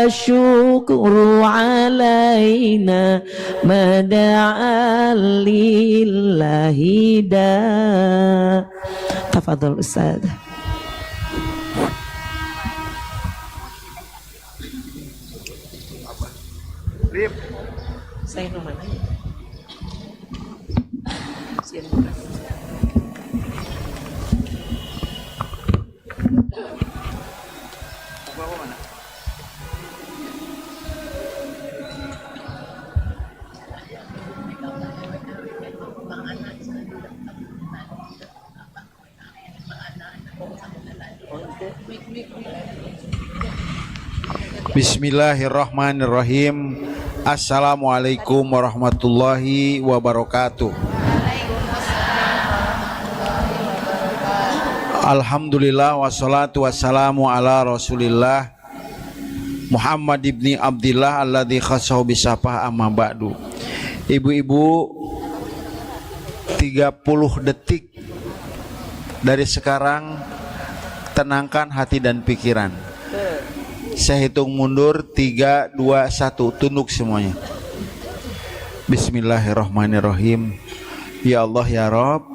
syukru alaina mada'al lillahi da. Tafadhol Ustaz. Saya nomor Bismillahirrahmanirrahim. Assalamualaikum warahmatullahi wabarakatuh. Alhamdulillah wassalatu wassalamu ala Rasulillah Muhammad ibni Abdillah alladzi khassahu bisafah amma ba'du. Ibu-ibu, 30 detik dari sekarang tenangkan hati dan pikiran. Saya hitung mundur 3, 2, 1. Tunduk semuanya. Bismillahirrahmanirrahim. Ya Allah ya Rabb,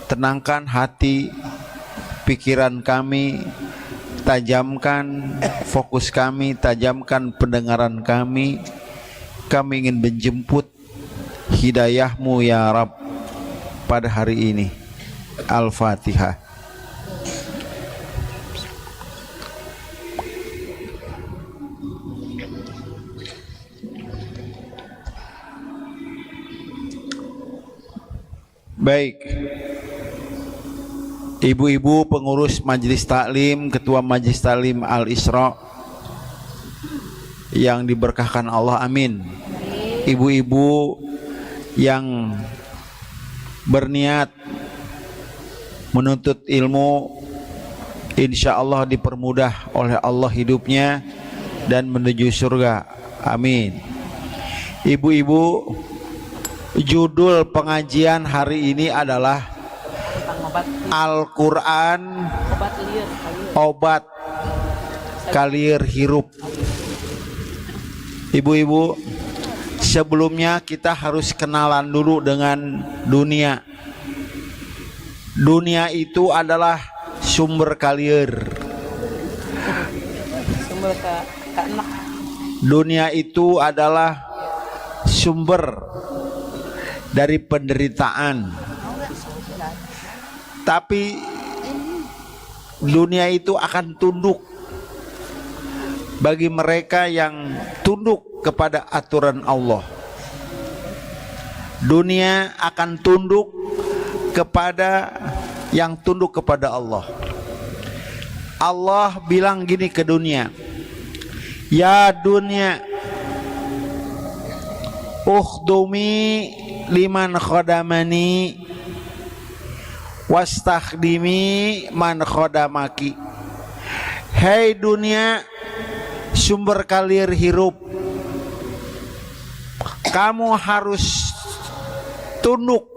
tenangkan hati pikiran kami, tajamkan fokus kami, tajamkan pendengaran kami. Kami ingin menjemput hidayahmu ya Rabb pada hari ini. Al-Fatihah. Baik, ibu-ibu pengurus Majelis Taklim, Ketua Majelis Taklim Al-Isra yang diberkahkan Allah, amin. Ibu-ibu yang berniat menuntut ilmu, insya Allah dipermudah oleh Allah hidupnya dan menuju surga, amin. Ibu-ibu, judul pengajian hari ini adalah Al-Quran Obat Kalir Hirup. Ibu-ibu, sebelumnya kita harus kenalan dulu dengan dunia. Dunia itu adalah sumber kalir. Dunia itu adalah sumber dari penderitaan. Tapi dunia itu akan tunduk bagi mereka yang tunduk kepada aturan Allah. Dunia akan tunduk kepada yang tunduk kepada Allah. Allah bilang gini ke dunia, ya dunia, ukhdumi liman khodamani wastakhdimi man khodamaki. Hei dunia, sumber kalir hirup, kamu harus tunduk,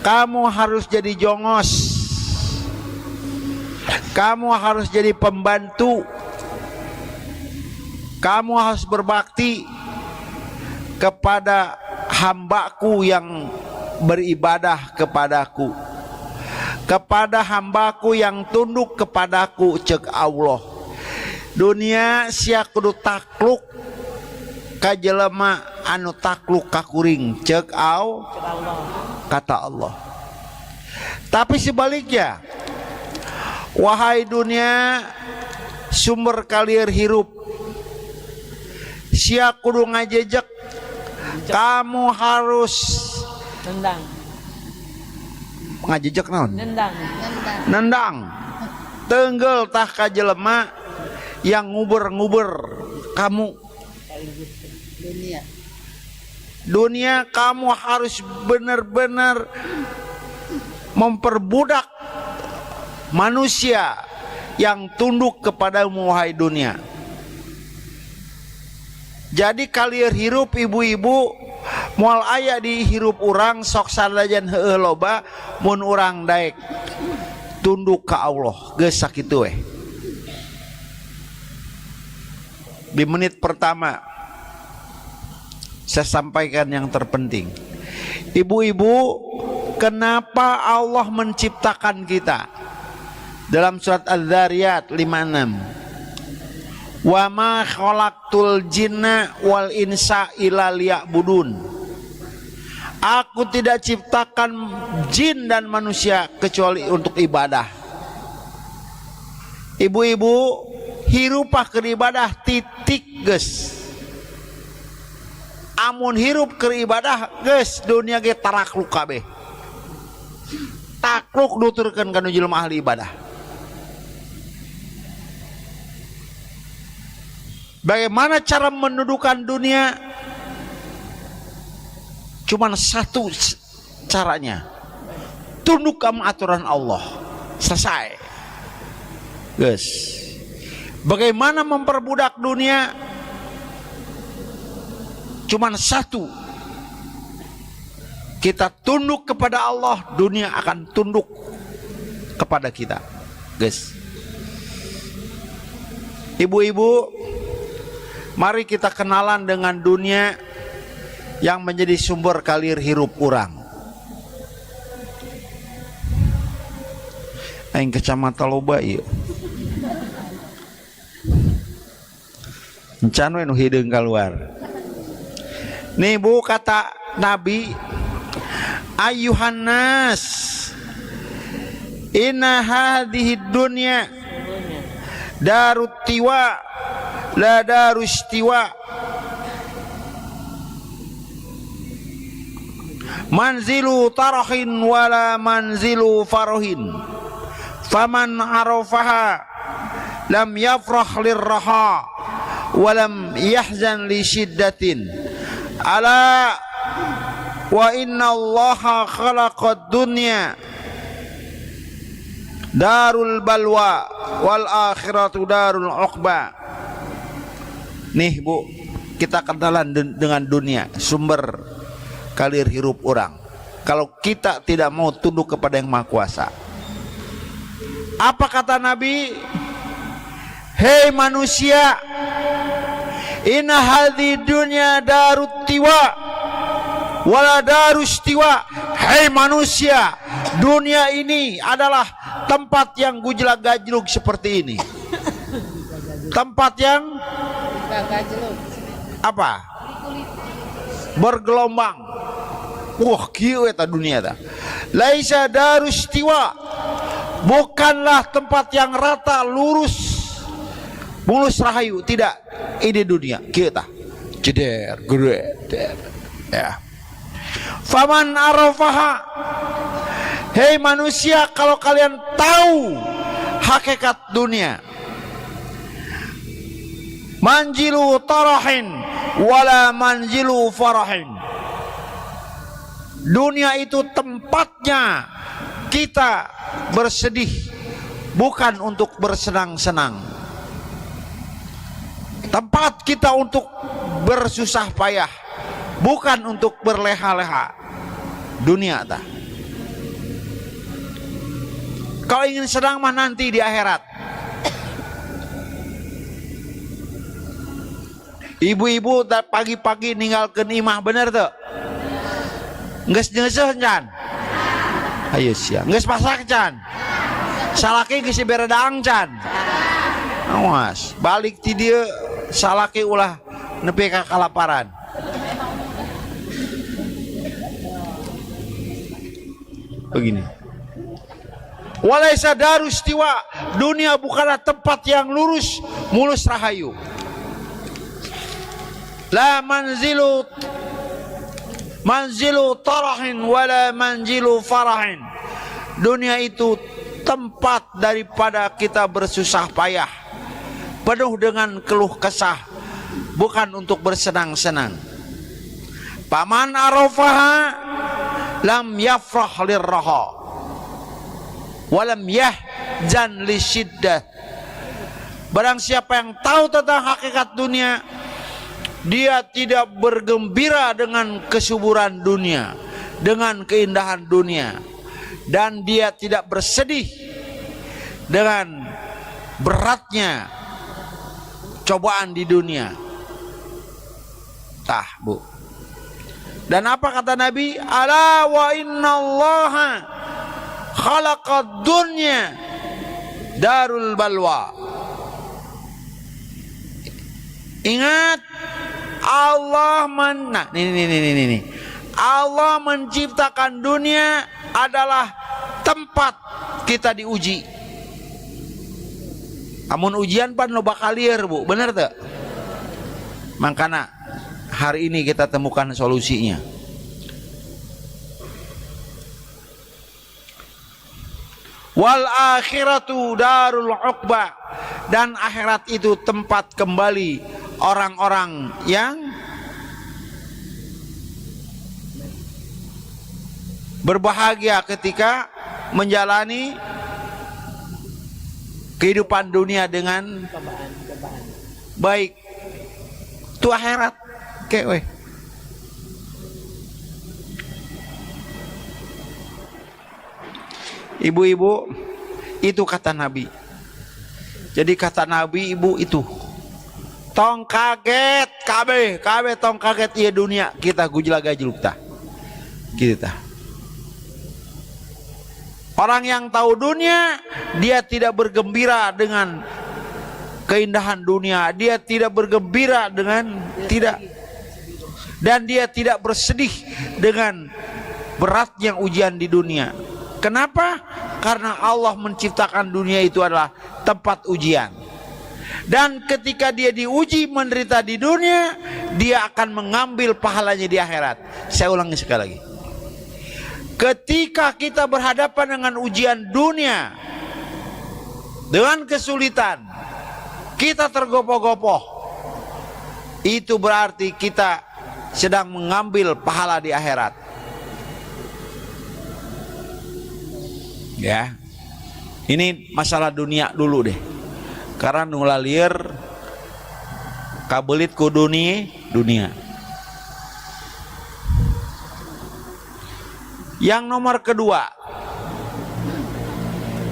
kamu harus jadi jongos, kamu harus jadi pembantu, kamu harus berbakti kepada hambaku yang beribadah kepadaku, kepada hambaku yang tunduk kepadaku, cek Allah. Dunia sia kudu takluk ka jelema anu takluk ka kuring, cek kata Allah. Tapi sebaliknya, wahai dunia sumber kalir hirup, sia kudu ngajejek, kamu harus nendang. Ngajejek naon? Nendang. Tenggel tah ka jelema yang nguber-nguber kamu. Dunia kamu harus benar-benar memperbudak manusia yang tunduk kepadamu, wahai dunia. Jadi kalir hirup ibu-ibu, moal aya di hirup urang sok sadajan heueuh loba, mun urang daek tunduk ka Allah, geus sakitu we. di menit pertama saya sampaikan yang terpenting. Ibu-ibu, kenapa Allah menciptakan kita? Dalam surat Az-Zariyat 56. Wa ma khalaqtul jinna wal insa illa liya'budun. Aku tidak ciptakan jin dan manusia kecuali untuk ibadah. Ibu-ibu, hirupah ke ibadah titik geus. Amun hirup ke ibadah geus dunia ge tarakluk kabeh. Takluk nuturkeun kana jelema ahli ibadah. Bagaimana cara mendudukan dunia? Cuman satu caranya. Tunduk sama aturan Allah. Selesai. Guys. Bagaimana memperbudak dunia? Cuman satu. Kita tunduk kepada Allah, dunia akan tunduk kepada kita. Guys. Ibu-ibu, mari kita kenalan dengan dunia yang menjadi sumber kalir hirup urang. Aing kecamatan loba ieu. Encan we nu hideung keluar. Nih Bu, kata Nabi, ayuhan nas, inna hadhihi dunya darut tiwa la darustiwa, manzilu tarahin wala manzilu farahin, faman arafaha lam yafrah lirraha walam yahzan li syiddatin. Ala wa inna allaha khalaqad dunya darul balwa wal akhiratu darul uqba. Nih Bu, kita kenalan dengan dunia, sumber kalir hirup orang. Kalau kita tidak mau tunduk kepada yang Maha Kuasa, apa kata Nabi? Hei manusia, inna hadhi dunya darut tiwa wala darustiwa. Hei manusia, dunia ini adalah tempat yang gujlak-gajluk seperti ini. Tempat yang apa? Bergelombang. Wah, kieu eta dunia ta. Laisa darustiwa. Bukanlah tempat yang rata, lurus, mulus rahayu, tidak. Ini dunia kita jeder gede ya. Faman arafaha, hei manusia, kalau kalian tahu hakikat dunia, manjilu tarahin wala manjilu farahin. Dunia itu tempatnya kita bersedih, bukan untuk bersenang-senang. Tempat kita untuk bersusah payah, bukan untuk berleha-leha. Dunia tak. Kalau ingin senang mah nanti di akhirat. Ibu-ibu pagi-pagi ninggalkeun imah bener tuh. Geus nyeuseuh can. Ayo sia, geus pasak can. Salaki geus beredaang can. Awas, balik ti dieu salaki ulah nepi ka kalaparan. Begini. Walaisa darustiwa, dunia bukanlah tempat yang lurus, mulus rahayu. La manzilu tarahin wala manzilu farahin. Dunia itu tempat daripada kita bersusah payah, penuh dengan keluh kesah, bukan untuk bersenang-senang. Paman arafaha lam yafrah lirraha walam yahzan lisyiddah. Barang siapa yang tahu tentang hakikat dunia, dia tidak bergembira dengan kesuburan dunia, dengan keindahan dunia, dan dia tidak bersedih dengan beratnya cobaan di dunia. Tah, Bu. Dan apa kata Nabi? Ala wa innallaha khalaqad dunya darul balwa. Ingat, Allah ini. Allah menciptakan dunia adalah tempat kita diuji. Amun ujian pan lo bakal liar, Bu. Bener tak? Makanya hari ini kita temukan solusinya. Wal akhiratu darul uqba, dan akhirat itu tempat kembali orang-orang yang berbahagia ketika menjalani kehidupan dunia dengan baik. Itu akhirat kewe. Ibu-ibu, itu kata Nabi. Jadi kata Nabi, ibu itu tong kaget kabe tong kaget iya dunia kita gujla gajluk tah. Gitu tah. Orang yang tahu dunia, dia tidak bergembira dengan keindahan dunia, dia tidak bergembira dengan dan dia tidak bersedih dengan beratnya ujian di dunia. Kenapa? Karena Allah menciptakan dunia itu adalah tempat ujian. Dan ketika dia diuji menderita di dunia, dia akan mengambil pahalanya di akhirat. Saya ulangi sekali lagi. Ketika kita berhadapan dengan ujian dunia, dengan kesulitan, kita tergopoh-gopoh, itu berarti kita sedang mengambil pahala di akhirat. Ya, ini masalah dunia dulu deh. Karena nulalir kabelit ku dunia. Yang nomor kedua,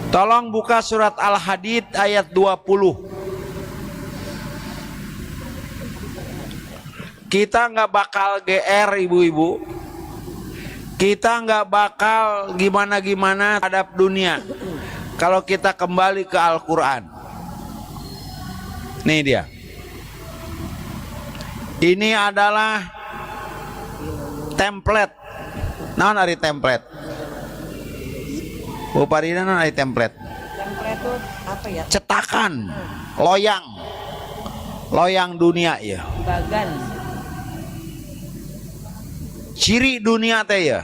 tolong buka surat Al-Hadid ayat 20. Kita nggak bakal GR, ibu-ibu. Kita nggak bakal gimana-gimana terhadap dunia kalau kita kembali ke Al-Quran. Nih dia. Ini adalah template. Naon ari template? Bu Parina naon ari template? Template itu apa ya? Cetakan, loyang dunia ya. Bagan. Ciri dunia teh ya.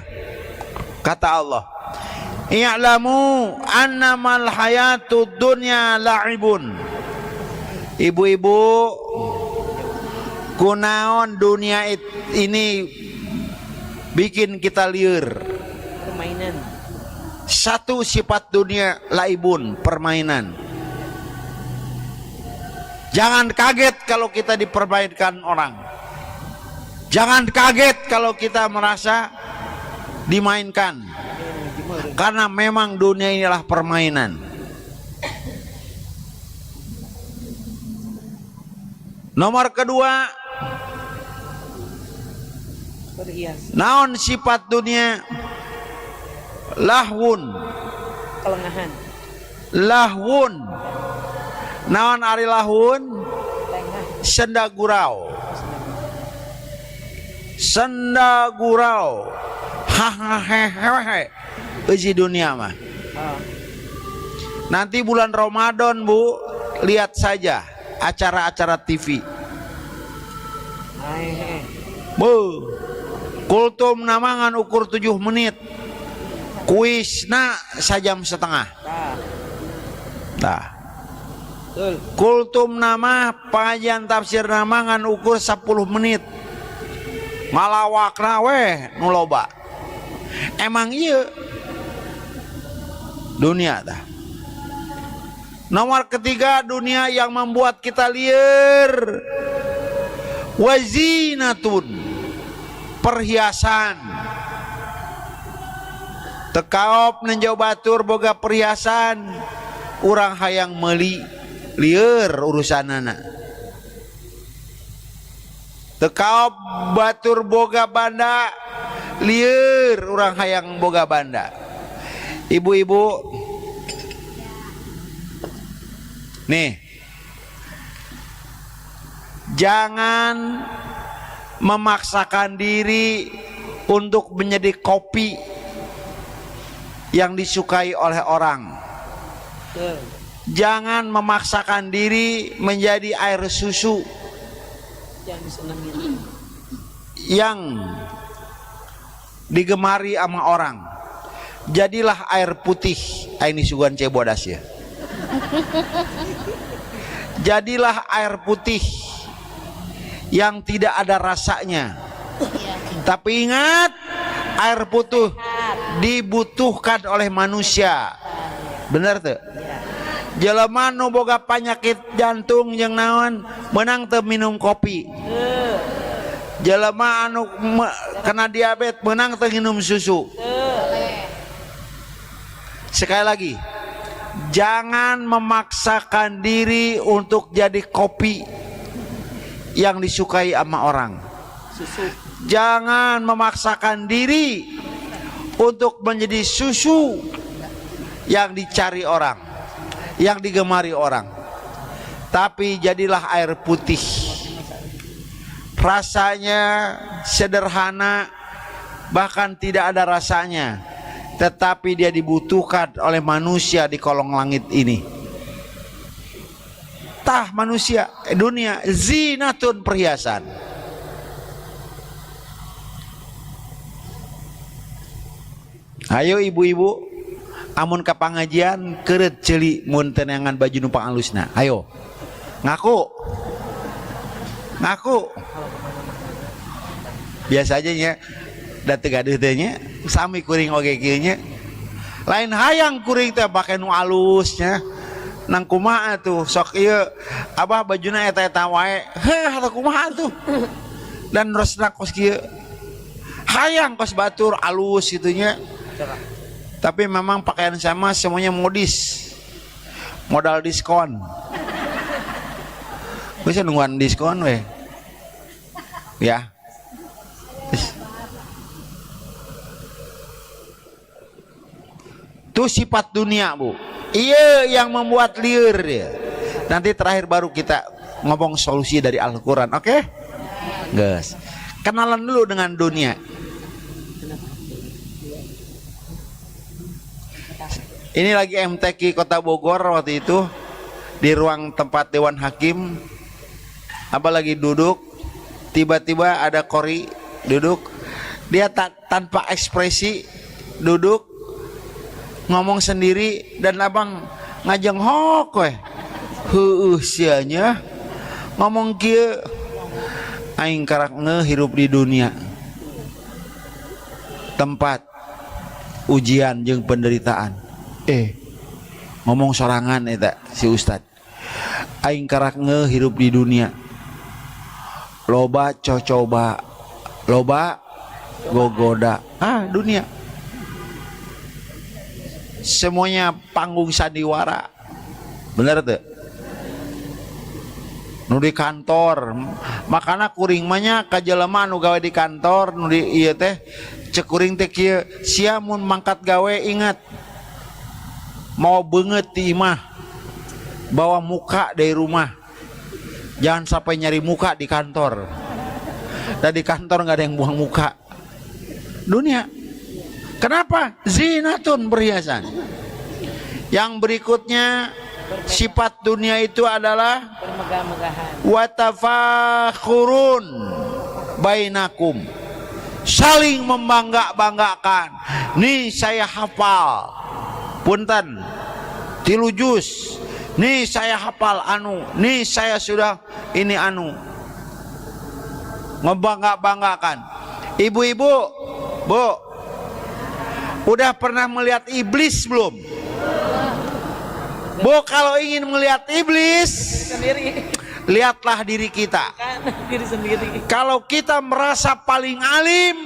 Kata Allah, i'lamu annamal hayatud dunya la'ibun. Ibu-ibu, kunaon dunia ini bikin kita liur. Permainan. Satu sifat dunia laibun, permainan. Jangan kaget kalau kita dipermainkan orang. Jangan kaget kalau kita merasa dimainkan. Karena memang dunia inilah permainan. Nomor kedua, Berhias. naon sifat dunia? Lahwun. Kelengahan. Lahwun. Naon ari lahwun? Lengah. Senda gurau. Hahaha. Uji dunia mah. Oh. Nanti bulan Ramadan, Bu, lihat saja acara-acara TV. Bu, kultum namangan ukur 7 menit. Kuisna sajam setengah. Nah. Kultum nama pengajian tafsir namangan ukur 10 menit. Malawakna weh nu loba. Emang iya dunia dah. Nomor ketiga, dunia yang membuat kita liar. Wazinatun, perhiasan. Tekaop nenjau batur boga perhiasan, urang hayang meuli liar urusanana. teu batur boga banda lieur urang hayang boga banda. Ibu-ibu nih, jangan memaksakan diri untuk menjadi kopi yang disukai oleh orang. Jangan memaksakan diri menjadi air susu yang digemari sama orang. Jadilah air putih. Ini sugan cebodas ya. Jadilah air putih yang tidak ada rasanya. Tapi ingat, air putih dibutuhkan oleh manusia. Bener tuh? Jelema nu boga penyakit jantung jeung naon menang teu minum kopi. Jelema anu kena diabetes menang teu minum susu. Sekali lagi, jangan memaksakan diri untuk jadi kopi yang disukai sama orang. Jangan memaksakan diri untuk menjadi susu yang dicari orang, yang digemari orang. Tapi jadilah air putih. Rasanya sederhana, bahkan tidak ada rasanya, tetapi dia dibutuhkan oleh manusia di kolong langit ini. Tah manusia, dunia zinatun, perhiasan. Ayo ibu-ibu, amun ka pangajian keureut ceuli mun teu neangan baju nu pangalusna. Ayo. Ngaku. Ngaku. Biasa aja nya da teu gaduh teh nya, sami kuring oge kieu nya. Lain hayang kuring teh pake nu alusnya. Nang kumaha tuh sok ieu abah bajuna eta-eta wae. Heh, atuh kumaha tuh. Dan resna kos kieu. Hayang kos batur alus kitu nya. Tapi memang pakaian sama semuanya modis, modal diskon. Bisa nungguan diskon weh, ya. Itu sifat dunia bu. Iya yang membuat liur ya. Nanti terakhir baru kita ngomong solusi dari Al-Quran, oke? Guys, kenalan dulu dengan dunia. Ini lagi MTQ Kota Bogor waktu itu di ruang tempat Dewan Hakim. Abah lagi duduk, tiba-tiba ada Kori duduk. Dia tanpa ekspresi duduk, ngomong sendiri, dan abang ngajeng hok weh. Heueuh sianya ngomong kieu, aing karak ngehirup di dunia. Tempat ujian jeung penderitaan. Ngomong sorangan eta si Ustad. Aing karak ngehirup di dunia. Loba coba, loba gogoda. Dunia. Semuanya panggung sandiwara. Bener tuh? Nu di kantor, makana kuring mah nya ka jelema nu gawe di kantor, nu di ieu teh cek kuring teh kieu, sia mun mangkat gawe ingat mau banget di imah bawa muka dari rumah, jangan sampai nyari muka di kantor. Dan di kantor nggak ada yang buang muka. Dunia, kenapa? Zinatun, perhiasan. Yang berikutnya sifat dunia itu adalah bermegah-megahan. Watafakhurun bainakum, saling membangga-banggakan. Nih saya hafal punten 3 juz, nih saya hafal anu, nih saya sudah ini anu, ngebangga-banggakan. Ibu-ibu, bu, udah pernah melihat iblis belum? Bu, kalau ingin melihat iblis Sendiri. lihatlah diri kita. Diri sendiri. Kalau kita merasa paling alim,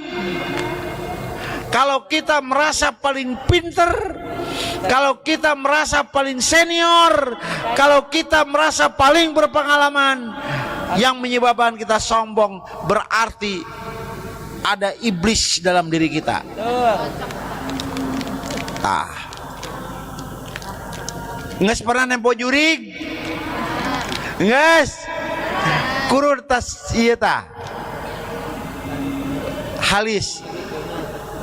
kalau kita merasa paling pinter, kalau kita merasa paling senior, kalau kita merasa paling berpengalaman, yang menyebabkan kita sombong, berarti ada iblis dalam diri kita. Tah, nges pernah nempo jurig, nges kurur tas iya tah, halis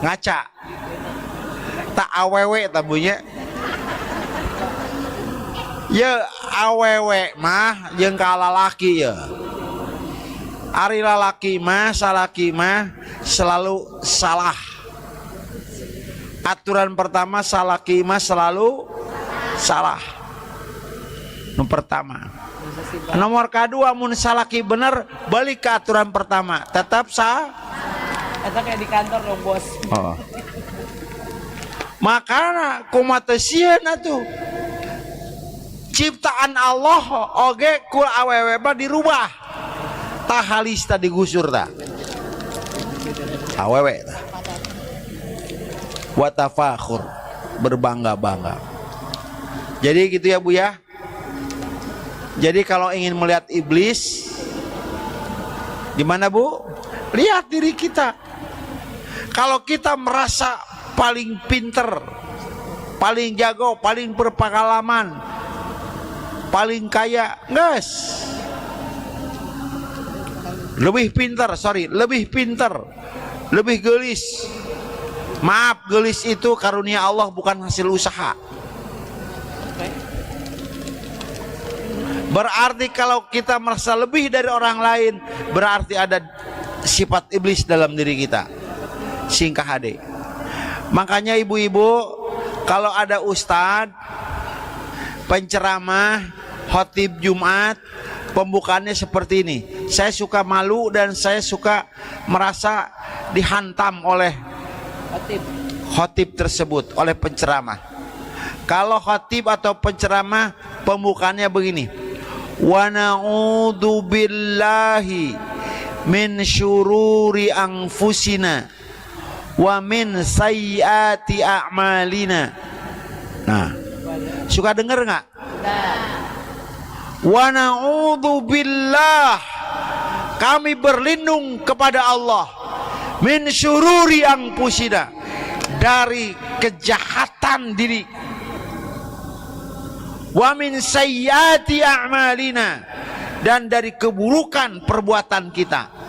ngaca, tak awewe tabunya. Ya awewe mah jeung ka lalaki ya. Ari lalaki mah salaki mah selalu salah. Aturan pertama salaki mah selalu salah. Nomor pertama. Nomor kedua mun salaki bener balik ke aturan pertama, tetap sah. Eta kayak di kantor dong bos. Oh. Makana kumaha sieun atuh. Ciptaan Allah oge ku awewe mah dirubah. Tah halis tah digusur tah. Awewe tah. Wa tafakhur, berbangga-bangga. Jadi gitu ya Bu ya. Jadi kalau ingin melihat iblis gimana Bu? Lihat diri kita. Kalau kita merasa paling pinter, paling jago, paling berpengalaman, paling kaya, guys, lebih pinter, lebih pinter, lebih gelis. Maaf, gelis itu karunia Allah, bukan hasil usaha. Berarti kalau kita merasa lebih dari orang lain, berarti ada sifat iblis dalam diri kita. Singkah ade. Makanya ibu-ibu, kalau ada ustadz penceramah khotib Jumat, pembukaannya seperti ini, saya suka malu dan saya suka merasa dihantam oleh khotib tersebut, oleh penceramah. Kalau khotib atau penceramah pembukaannya begini, wa na'udzu billahi min syururi anfusina wa min sayyiati a'malina. Nah, suka denger nggak? Wa na'udzu billah, kami berlindung kepada Allah, min syururi anfusina, dari kejahatan diri, wa min sayyiati a'malina, dan dari keburukan perbuatan kita.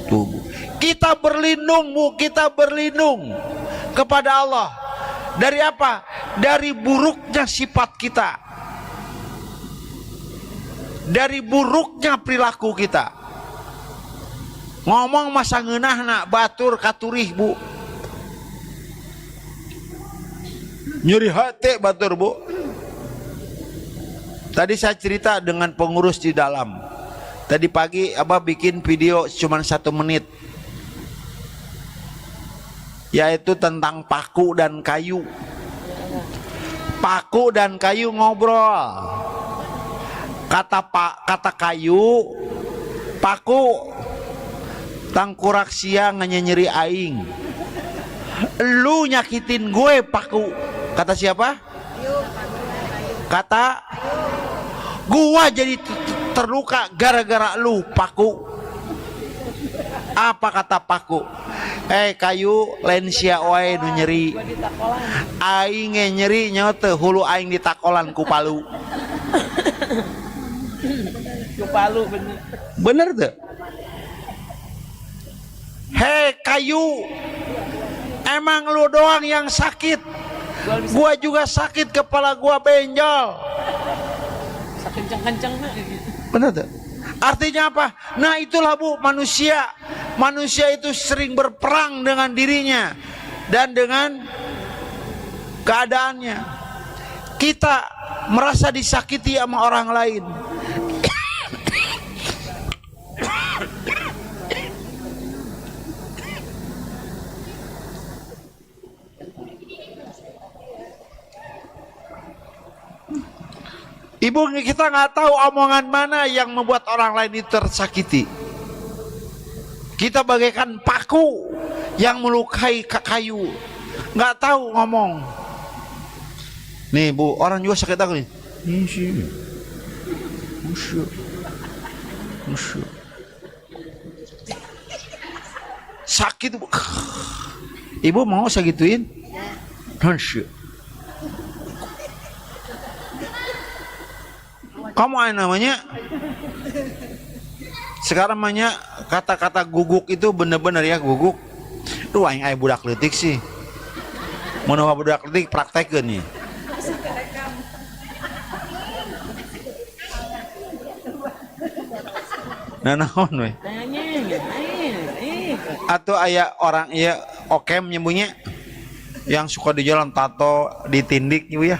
Tuh, kita berlindung Bu, kita berlindung kepada Allah dari apa? Dari buruknya sifat kita, dari buruknya perilaku kita. Ngomong masa ngeunahna batur katurih Bu, nyeri hati batur Bu. Tadi saya cerita dengan pengurus di dalam. Tadi pagi Abah bikin video cuma 1 menit, yaitu tentang paku dan kayu. Paku dan kayu ngobrol. Kata kayu, paku, tangkurak siang nyeri aing. Lu nyakitin gue paku. Kata siapa? Kata gua jadi terluka gara-gara lu paku. Apa kata paku? Kayu lensia wae nu nyeri. Aing nyeri nya teh hulu aing ditakolan ku palu. Ku palu bener. Bener tuh. Kayu, emang lu doang yang sakit. Gua juga sakit, kepala gua benjol. Kenceng-kenceng. Benar tuh. Artinya apa? Nah itulah Bu, manusia itu sering berperang dengan dirinya dan dengan keadaannya. Kita merasa disakiti sama orang lain. Ibu, kita nggak tahu omongan mana yang membuat orang lain itu tersakiti. Kita bagaikan paku yang melukai kayu, nggak tahu ngomong. Nih Bu, orang juga sakit aku nih. Sakit. Ibu mau sagituin? Hansyu. Kamu ada namanya? Sekarang namanya kata-kata guguk itu bener-bener ya guguk. Duh aing aya budak leutik sih. Mun budak leutik praktekeun nih. Nah naon we? Atau aya orang iya okem nyebutnya yang suka di jalan tato ditindik ibu ya.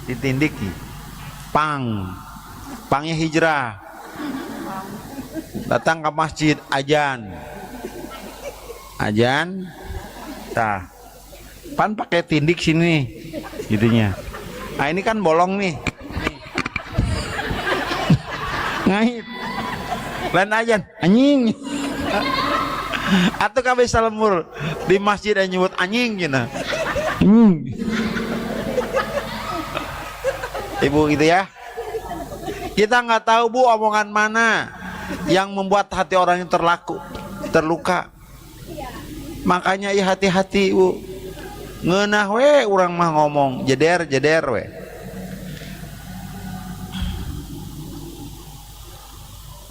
Ditindik nih. Pangnya hijrah. Datang ke masjid ajan. Tah. Pan pakai tindik sini gitunya. Nah ini kan bolong nih. Ngait. Lain ajan anjing. Atau kabeh salemur di masjid yang nyebut anjing gitu. Ibu gitu ya. Kita nggak tahu bu omongan mana yang membuat hati orang yang terluka. Makanya ya hati-hati bu. Ngeunah we urang mah ngomong jeder we.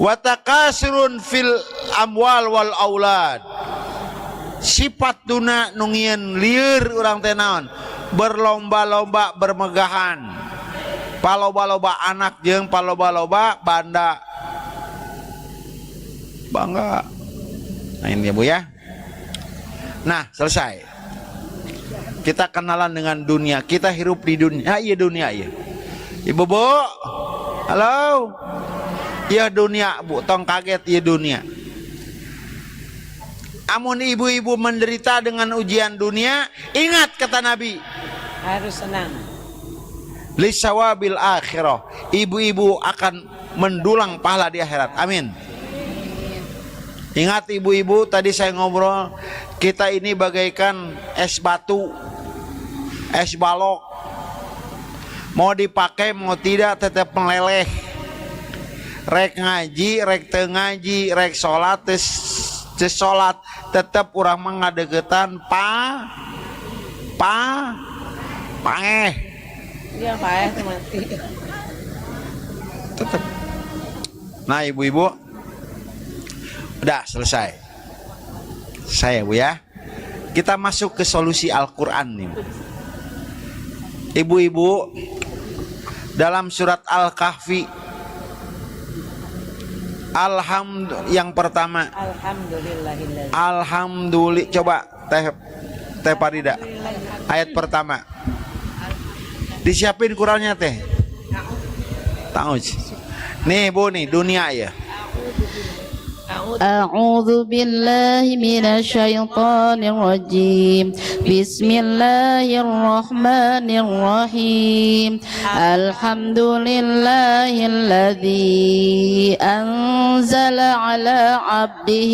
Watakasirun fil amwal wal aulad. Sifat tuna nungieun lieur urang teh naon? Berlomba-lomba bermegahan. Paloba-loba anak jeung paloba-loba banda. Bangga. Nah ini ya bu ya. Nah selesai. Kita kenalan dengan dunia. Kita hirup di dunia. Iya dunia iya. Ibu bu. Halo. Iya dunia bu. Tong kaget iya dunia. Amun ibu-ibu menderita dengan ujian dunia. Ingat kata Nabi. Harus senang. Lisawabil akhirah. Ibu-ibu akan mendulang pahala di akhirat. Amin. Ingat ibu-ibu tadi saya ngobrol. Kita ini bagaikan es batu, es balok. Mau dipakai mau tidak tetap meleleh. Rek ngaji, rek teu ngaji, rek sholat, tes sholat, tetap urang mengadegetan paeh. Iya paeh teh mati. Tetap. Nah ibu-ibu, udah selesai. Saya bu ya. Kita masuk ke solusi Al-Quran nih. Ibu-ibu, dalam surat Al-Kahfi, yang pertama. Alhamdulillah. Coba teh Farida. Ayat pertama. Disiapin Qurannya teh. Tahu. Nih bu nih dunia ya. أعوذ بالله من الشيطان الرجيم بسم الله الرحمن الرحيم الحمد لله الذي أنزل على عبده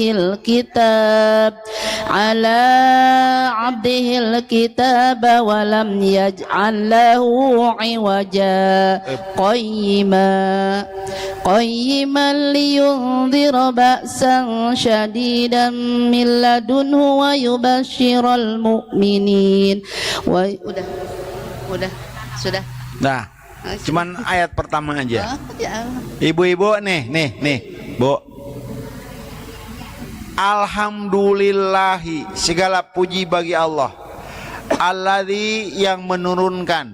الكتاب ولم يجعل له عوجا قيما لينذر بأسا شديدا من لدنه ويبشر المؤمنين. Sudah. Nah, cuman ayat pertama aja. Ibu-ibu nih, Bu. Alhamdulillahi, segala puji bagi Allah. Alladzi yang menurunkan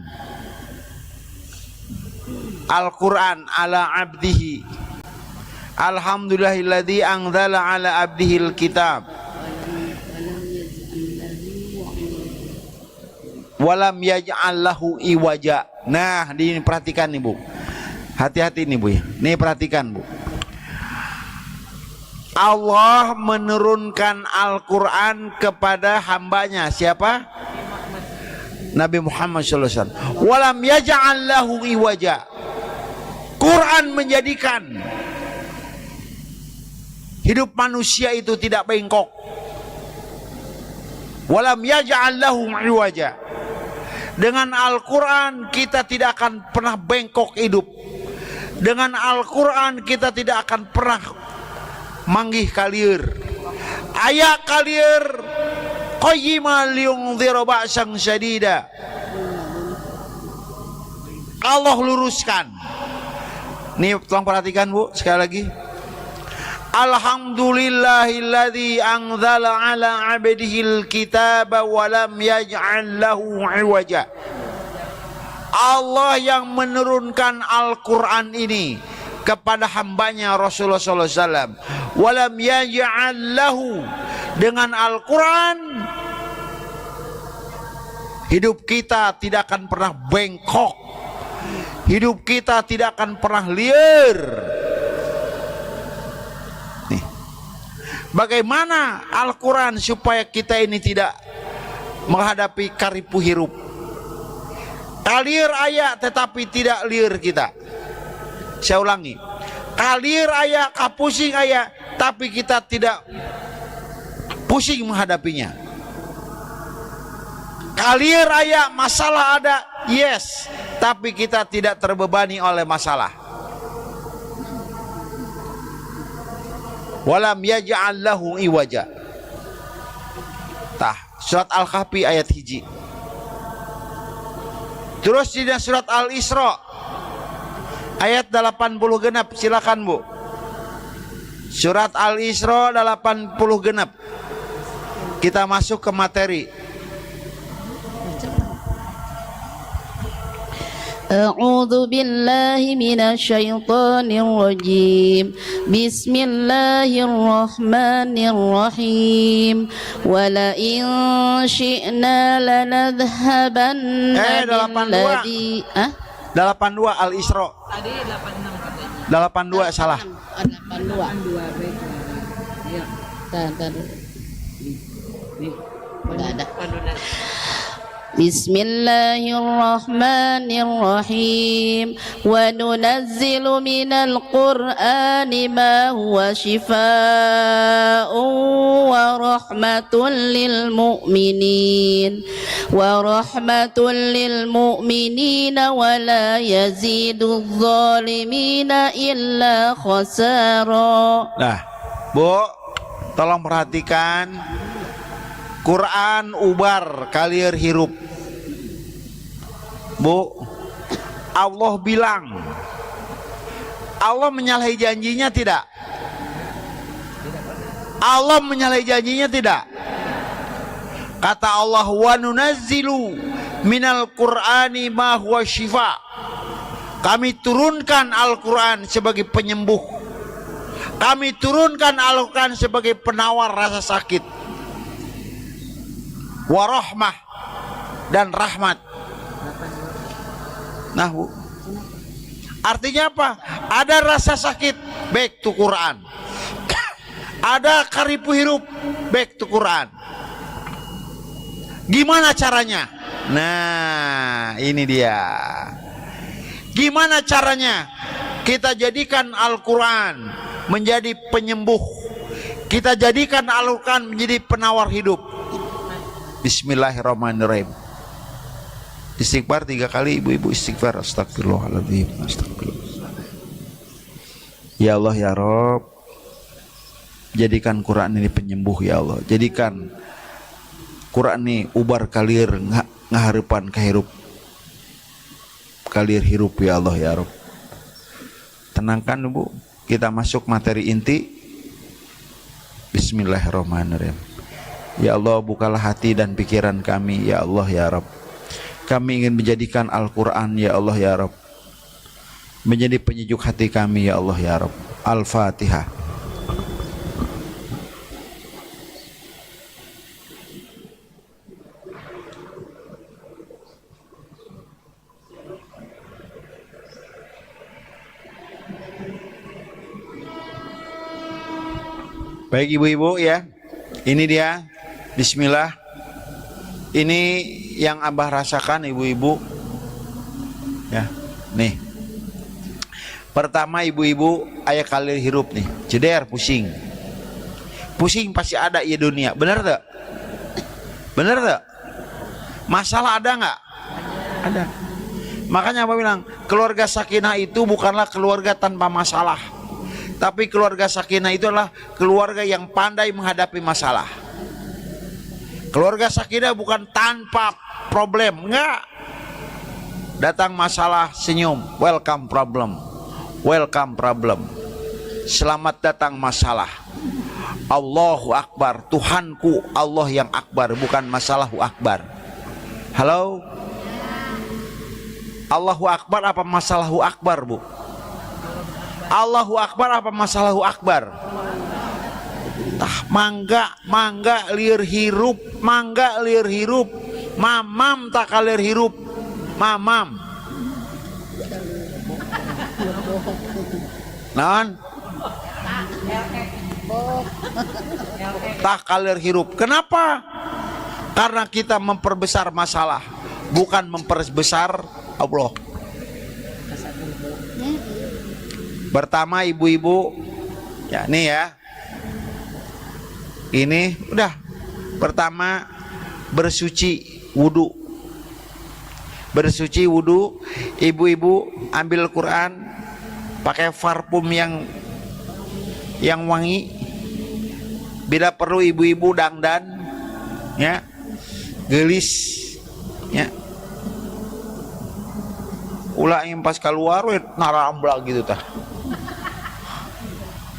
Al-Quran ala abdihi. Alhamdulillahilladzi anzala ala abdihil kitab walam yaj'al lahu iwaja. Nah, diperhatikan nih bu. Hati-hati nih bu ya. Nih perhatikan bu. Allah menurunkan Al-Quran kepada hambanya. Siapa? Nabi Muhammad SAW. Walam yaj'al lahu iwaja. Quran menjadikan hidup manusia itu tidak bengkok. Walam yaj'al lahu iwaja. Dengan Al-Quran kita tidak akan pernah bengkok hidup. Dengan Al-Quran kita tidak akan pernah manggih kalieur. Aya kalieur qayyimah liyungdhira ba'san syadida. Allah luruskan. Nih tolong perhatikan Bu sekali lagi. Alhamdulillahilladzi anzala ala 'abdihil kitaba wa lam yaj'al lahu 'iwaja. Allah yang menurunkan Al-Quran ini kepada hambanya Rasulullah SAW. Walam yaj'al lahu, dengan Al-Quran hidup kita tidak akan pernah bengkok, hidup kita tidak akan pernah liar. Nih, bagaimana Al-Quran supaya kita ini tidak menghadapi karipu hirup. Kalir aya tetapi tidak liar kita. Saya ulangi, kalir aya, kapusing aya, tapi kita tidak pusing menghadapinya. Kalir aya, masalah ada, yes, tapi kita tidak terbebani oleh masalah. Walam yaj'al lahu iwaja. Tah, surat Al-Kahfi ayat hiji. Terus di surat Al-Isra ayat 80 genap, silakan Bu. Surat Al-Isra 80 genap. Kita masuk ke materi. A'udzu billahi minasyaitonir rajim. Bismillahirrahmanirrahim. Wala in syi'na lanadhhabanna billadzi 82 Al-Isra. Tadi 86 katanya. 82 salah. 82. 82 baik. Iya. Tar. Nih. Udah ada. Panunan. Bismillahirrahmanirrahim. Wa nunazzilu minal Qur'ani ma huwa shifaa'un wa rahmatun lil mu'minin wa la yazidudz zalimina illa khasara. Nah, Bu, tolong perhatikan. Quran ubar kalier hirup. Bu, Allah bilang, Allah menyalahi janjinya tidak? Allah menyalahi janjinya tidak? Kata Allah, wa nunazzilu minal Qur'ani ma huwa syifa. Kami turunkan Al-Quran sebagai penyembuh. Kami turunkan Al-Quran sebagai penawar rasa sakit. Warahmah, dan rahmat. Nah Bu, artinya apa? Ada rasa sakit, baik tu Quran. Ada karipu hirup, baik tu Quran. Gimana caranya? Nah ini dia. Gimana caranya? Kita jadikan Al-Quran menjadi penyembuh. Kita jadikan Al-Quran menjadi penawar hidup. Bismillahirrahmanirrahim. Istighfar 3 kali, ibu-ibu istighfar. Astagfirullahaladzim, astagfirullah. Ya Allah ya Rob, jadikan Quran ini penyembuh ya Allah. Jadikan Quran ini ubar kalir ngaharepan kahirup. Kalir hirup ya Allah ya Rob. Tenangkan ibu, kita masuk materi inti. Bismillahirrahmanirrahim. Ya Allah, bukalah hati dan pikiran kami ya Allah ya Rabb. Kami ingin menjadikan Al-Quran ya Allah ya Rabb menjadi penyejuk hati kami ya Allah ya Rabb. Al-Fatihah. Baik ibu-ibu ya, ini dia. Bismillah. Ini yang Abah rasakan ibu-ibu ya. Nih, pertama ibu-ibu ayah kali hirup nih, jeder pusing. Pusing pasti ada ya dunia, bener tak? Bener tak? Masalah ada nggak? Ada. Makanya apa bilang, keluarga sakinah itu bukanlah keluarga tanpa masalah, tapi keluarga sakinah itu adalah keluarga yang pandai menghadapi masalah. Keluarga sakinah bukan tanpa problem, enggak. Datang masalah senyum, welcome problem, welcome problem. Selamat datang masalah. Allahu Akbar, Tuhanku Allah yang akbar, bukan masalahku akbar. Halo? Allahu Akbar apa masalahku akbar, Bu? Allahu Akbar apa masalahku akbar? Tah, mangga lieur hirup, mangga lieur hirup, mamam tak kalir hirup, mamam. Naon? Tak kalir hirup. Kenapa? Karena kita memperbesar masalah, bukan memperbesar Allah. Pertama ibu-ibu, ya nih ya. Ini udah. Pertama bersuci wudu. Bersuci wudu, ibu-ibu ambil Quran, pakai parfum yang wangi. Bila perlu ibu-ibu dangdan, ya, gelis, ya. Ulah yang pas keluar narambla gitu tah.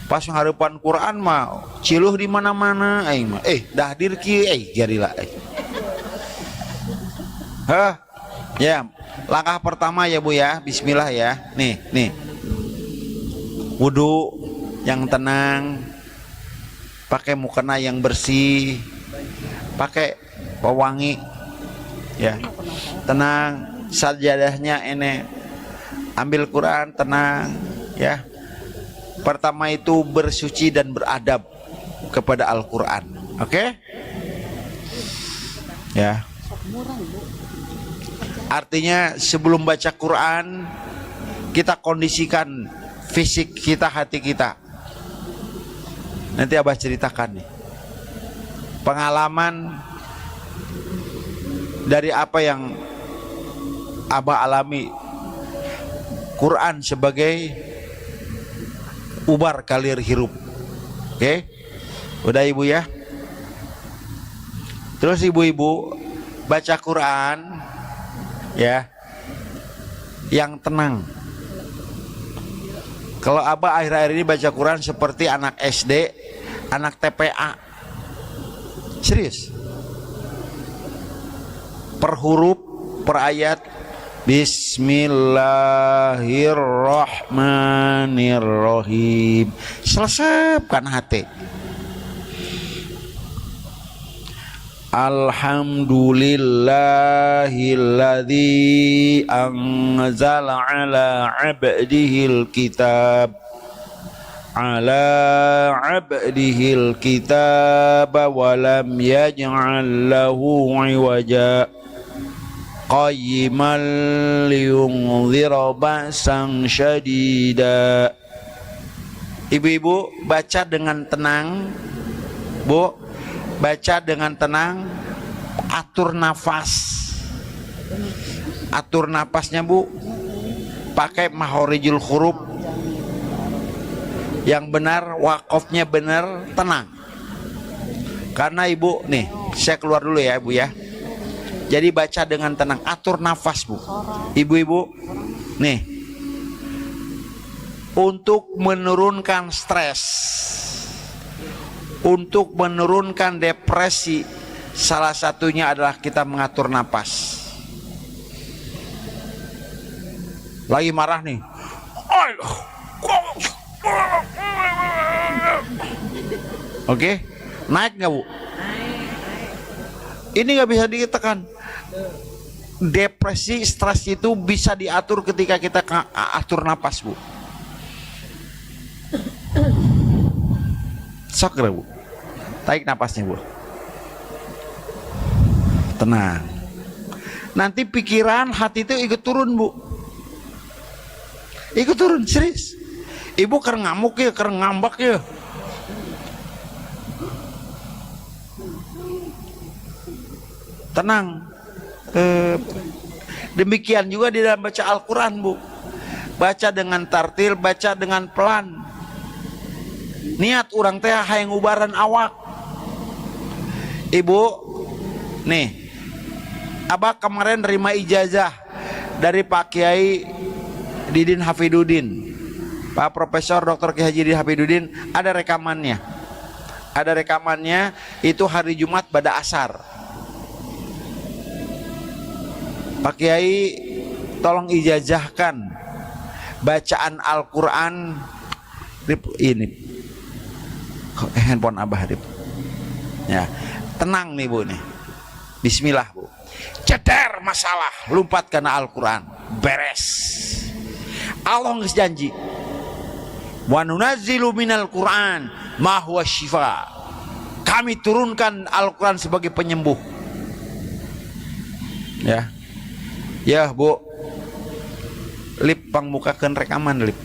Pas harapan Quran mah ciluh di mana-mana aing mah. Dahdir kieu jadilah. Ya, langkah pertama ya Bu ya, bismillah ya. Nih. Wudu yang tenang, pakai mukena yang bersih, pakai pewangi, ya, tenang. Sajadahnya ini, ambil Quran, tenang, ya. Pertama itu bersuci dan beradab kepada Al-Quran, oke? Ya. Artinya sebelum baca Quran, kita kondisikan fisik kita, hati kita. Nanti Abah ceritakan nih pengalaman dari apa yang Abah alami. Quran sebagai ubar kalir hirup. Oke? Udah ibu ya. Terus ibu-ibu baca Quran ya yang tenang. Kalau Abah akhir-akhir ini baca Quran seperti anak SD, anak TPA. Serius. Per huruf, per ayat. Bismillahirrahmanirrahim. Selesaikan hati. Alhamdulillahilladzi anzala ala abdihil kitab wa lam yaj'al lahu iwaja qayyiman liyunzira ba'san syadida. Ibu-ibu baca dengan tenang, Bu. Baca dengan tenang, atur nafas. Atur nafasnya, Bu. Pakai mahorijul huruf yang benar, wakofnya benar, tenang. Karena Ibu, nih, saya keluar dulu ya, Bu ya. Jadi baca dengan tenang, atur nafas, Bu. Ibu-ibu, nih. Untuk menurunkan stres, untuk menurunkan depresi, salah satunya adalah kita mengatur napas. Lagi marah nih, oke, naik nggak Bu? Ini nggak bisa ditekan. Depresi, stres itu bisa diatur ketika kita atur napas, Bu. Sok Bu, tarik napasnya, Bu. Tenang. Nanti pikiran, hati itu ikut turun, Bu. Ikut turun, serius. Ibu ker ngamuk ya, ker ngambak ya. Tenang. Demikian juga di dalam baca Al-Quran, Bu. Baca dengan tartil, baca dengan pelan. Niat orang teh hayang ubaran awak. Ibu, nih, Abah kemarin nerima ijazah dari Pak Kiai Didin Hafidudin, Pak Profesor Dr. Kiai Haji Didin Hafidudin. Ada rekamannya. Ada rekamannya, itu hari Jumat pada asar. Pak Kiai tolong ijazahkan bacaan Al-Quran ini. Handphone Abah Rip. Ya, tenang nih Bu nih. Bismillah Bu. Ceder masalah, lompat karena Al-Quran, beres. Allah nggak janji. Wa nunazzilu minal Quran ma huwa syifa. Kami turunkan Al-Quran sebagai penyembuh. Ya. Ya Bu. Lip pangmukakeun rekaman lip.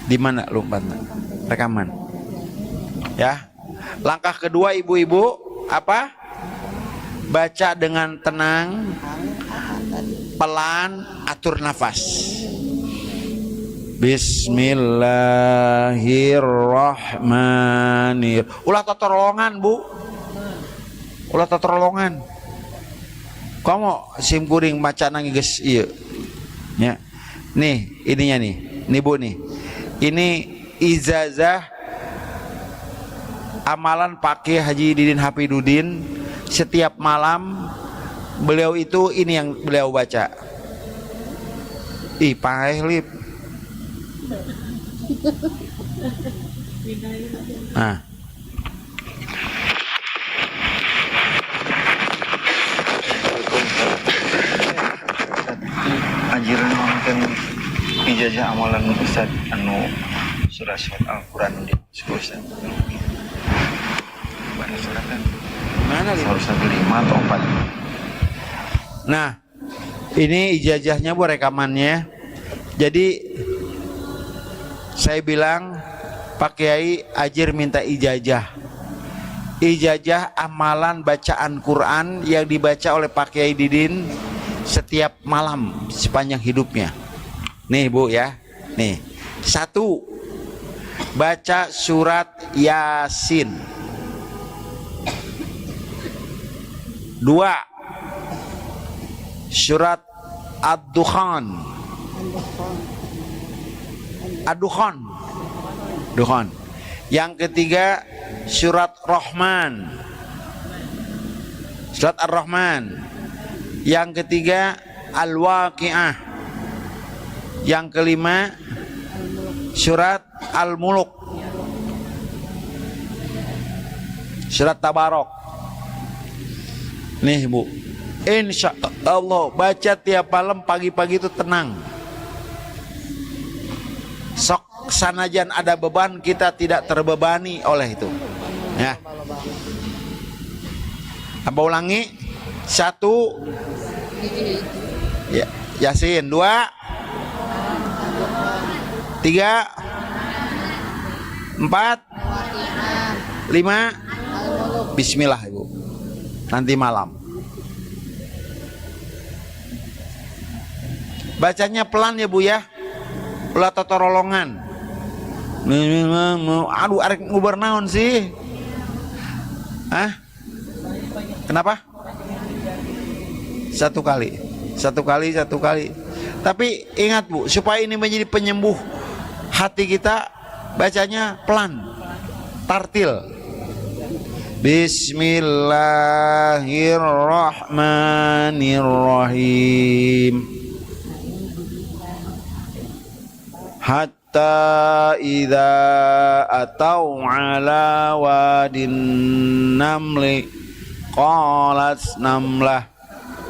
Di mana lompatna? Rekaman. Ya. Langkah kedua ibu-ibu apa? Baca dengan tenang, pelan, atur nafas. Bismillahirrahmanirrahim. Ulah totorolongan Bu. Ulah totorolongan. Kamu sim kuring maca nangis geus ieu. Ya. Nih, ininya nih. Nih Bu nih. Ini ijazah amalan Pak Kiai Haji Didin Hafidudin. Setiap malam beliau itu ini yang beliau baca. Ih, paeh lip. Nah. Anjiran kan ijazah amalan Ustaz anu surat-surat Al-Quran di Ustaz. Pada surat kan Mana lip? harus 5 atau 4. Nah, ini ijazahnya Bu, rekamannya. Jadi saya bilang Pak Kiai Ajir minta ijazah. Ijazah amalan bacaan Quran yang dibaca oleh Pak Kiai Didin setiap malam sepanjang hidupnya. Nih Bu ya. Nih. 1. Baca surat Yasin. 2. Surat Ad-Dukhan. Dukhan. Yang ketiga surat Rahman. Surat Ar-Rahman. Yang ketiga Al-Waqi'ah. Yang kelima surat Al-Muluk. Surat Tabarok. Nih Bu, insya Allah baca tiap malam pagi-pagi itu tenang. Sok sanajan ada beban, kita tidak terbebani oleh itu. Ya. Apa ulangi? 1 ya, Yasin. 2 3 4 5 Bismillah Ibu. Nanti malam. Bacanya pelan ya Bu ya. Ulah totorolongan. Aduh, arek ngubar naon sih? Hah? Kenapa? Satu kali. Tapi ingat Bu, supaya ini menjadi penyembuh hati kita, bacanya pelan, tartil. Bismillahirrahmanirrahim. Hatta idza atau ala wadin namli qalat namlah.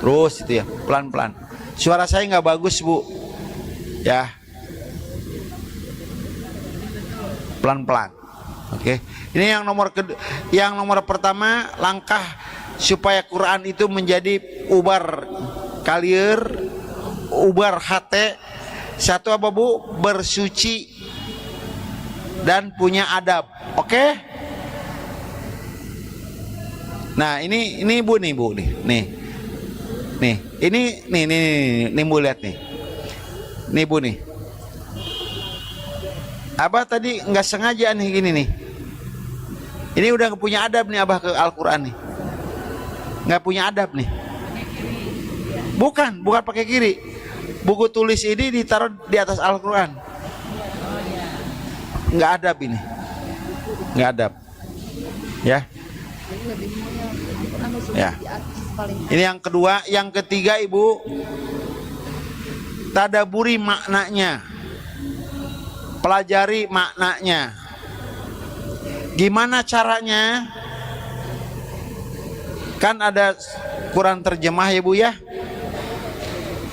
Terus itu ya, pelan-pelan. Suara saya nggak bagus Bu. Ya. Pelan-pelan. Oke. Ini yang nomor pertama, langkah supaya Quran itu menjadi ubar kalier, ubar hate. 1 apa Bu? Bersuci dan punya adab. Oke? Nah, ini Bu nih. Nih, nih Bu lihat nih. Nih Bu nih. Abah tadi nggak sengaja nih gini nih. Ini udah nggak punya adab nih Abah ke Al-Quran nih. Nggak punya adab nih. Bukan pakai kiri. Buku tulis ini ditaruh di atas Al-Quran. Nggak adab ini. Nggak adab. Ya. Ya. Ini yang kedua, yang ketiga Ibu, tadaburi maknanya, pelajari maknanya. Gimana caranya? Kan ada Quran terjemah ya Bu ya,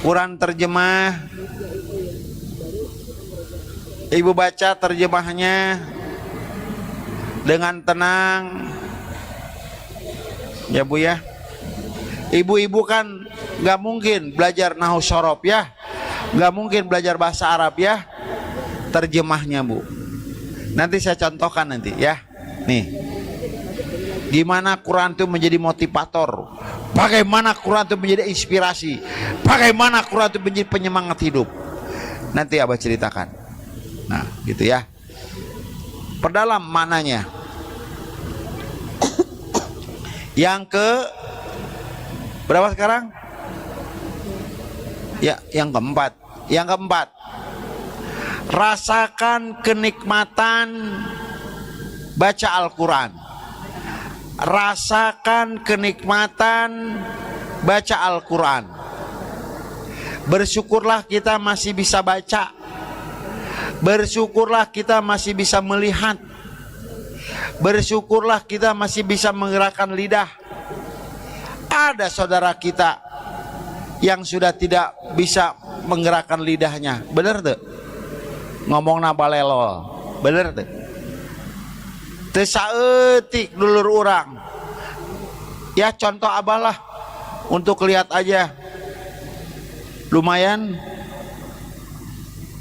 Quran terjemah, Ibu baca terjemahnya dengan tenang ya Bu ya. Ibu-ibu kan nggak mungkin belajar nahwu syaraf ya, nggak mungkin belajar bahasa Arab ya, terjemahnya Bu. Nanti saya contohkan nanti ya. Nih, gimana Quran itu menjadi motivator, bagaimana Quran itu menjadi inspirasi, bagaimana Quran itu menjadi penyemangat hidup. Nanti Abah ceritakan. Nah, gitu ya. Perdalam maknanya. Yang ke berapa sekarang? Ya, yang keempat. Yang keempat, rasakan kenikmatan baca Al-Quran. Rasakan kenikmatan baca Al-Quran. Bersyukurlah kita masih bisa baca. Bersyukurlah kita masih bisa melihat. Bersyukurlah kita masih bisa menggerakkan lidah. Ada saudara kita yang sudah tidak bisa menggerakkan lidahnya, bener tuh? Ngomong nabalelol, bener tuh? Tesaetik dulur orang. Ya contoh Abah lah, untuk lihat aja. Lumayan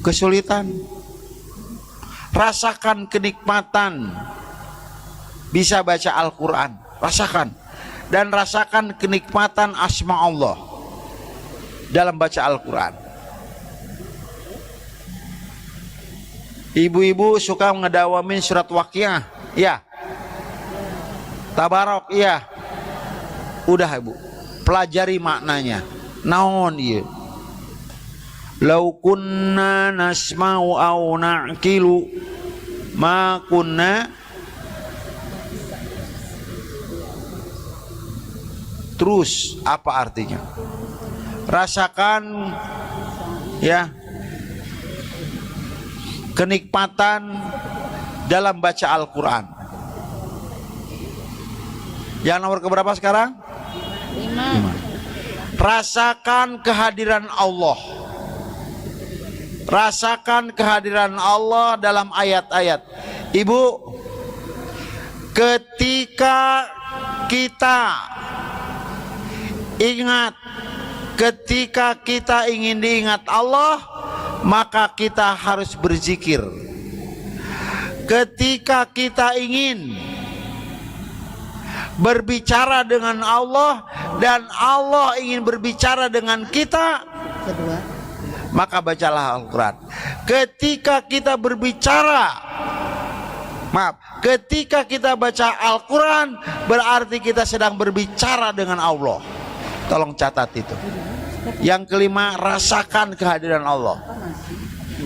kesulitan. Rasakan kenikmatan bisa baca Al-Quran, rasakan. Dan rasakan kenikmatan asma Allah dalam baca Al-Quran. Ibu-ibu suka ngedawamin surat Waqiah, ya. Tabarok, iya. Udah Ibu, pelajari maknanya. Naon ieu? Lau kunna nasma'u au na'qilu ma kunna. Terus apa artinya? Rasakan ya kenikmatan dalam baca Al-Quran. Yang nomor keberapa sekarang? 5. Rasakan kehadiran Allah. Rasakan kehadiran Allah dalam ayat-ayat. Ibu, ketika kita ingat, ketika kita ingin diingat Allah, maka kita harus berzikir. Ketika kita ingin berbicara dengan Allah dan Allah ingin berbicara dengan kita, maka bacalah Al-Quran. Ketika kita berbicara, ketika kita baca Al-Quran, berarti kita sedang berbicara dengan Allah. Tolong catat itu. Yang kelima, rasakan kehadiran Allah.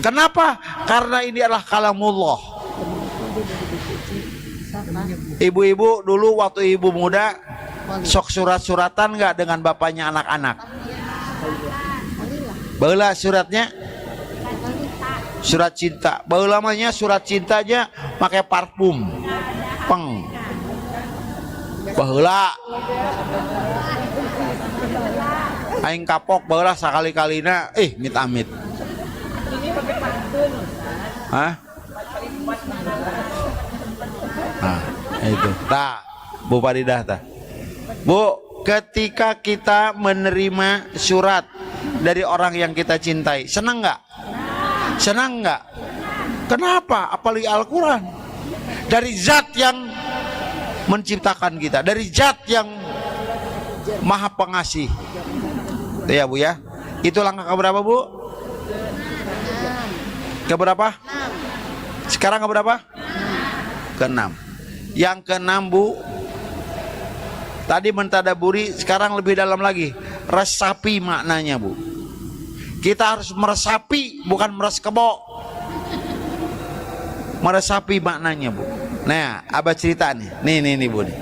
Kenapa? Karena ini adalah kalamullah. Ibu-ibu dulu waktu ibu muda sok surat-suratan nggak dengan bapaknya anak-anak? Baheula suratnya surat cinta. Baheula namanya surat cintanya pakai parfum. Peng. Baheula aing kapok baheula sakali-kalina mit-amit. Hah? Nah, itu. Tah, Bu Faridah tah. Bu, ketika kita menerima surat dari orang yang kita cintai, senang nggak? Senang nggak? Kenapa? Apalagi Al-Quran. Dari zat yang menciptakan kita, dari zat yang maha pengasih. Tuh ya Bu ya. Itu langkah keberapa Bu? Keberapa? Sekarang keberapa? Ke-6. Yang ke-6 Bu, tadi mentadaburi, sekarang lebih dalam lagi. Resapi maknanya Bu. Kita harus meresapi, bukan mereskebo. Meresapi maknanya Bu. Nah, abah cerita nih. Nih Bu nih.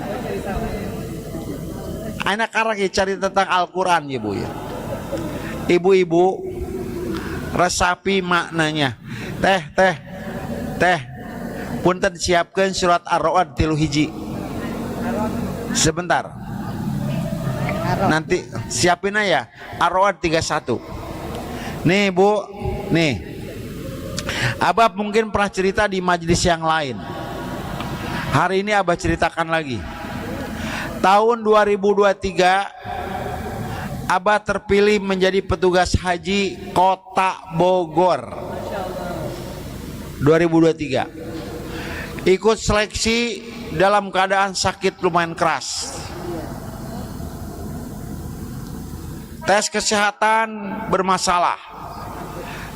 Anak karang cari tentang Al-Quran ya Bu ya. Ibu-ibu resapi maknanya. Teh punten siapkan surat Ar-Ra'd 3 hiji. Sebentar. Nanti siapin aja Ar-Ra'd 31. Nih Bu, nih. Abah mungkin pernah cerita di majelis yang lain. Hari ini Abah ceritakan lagi. Tahun 2023 Abah terpilih menjadi petugas haji Kota Bogor. 2023. Ikut seleksi dalam keadaan sakit lumayan keras. Tes kesehatan bermasalah.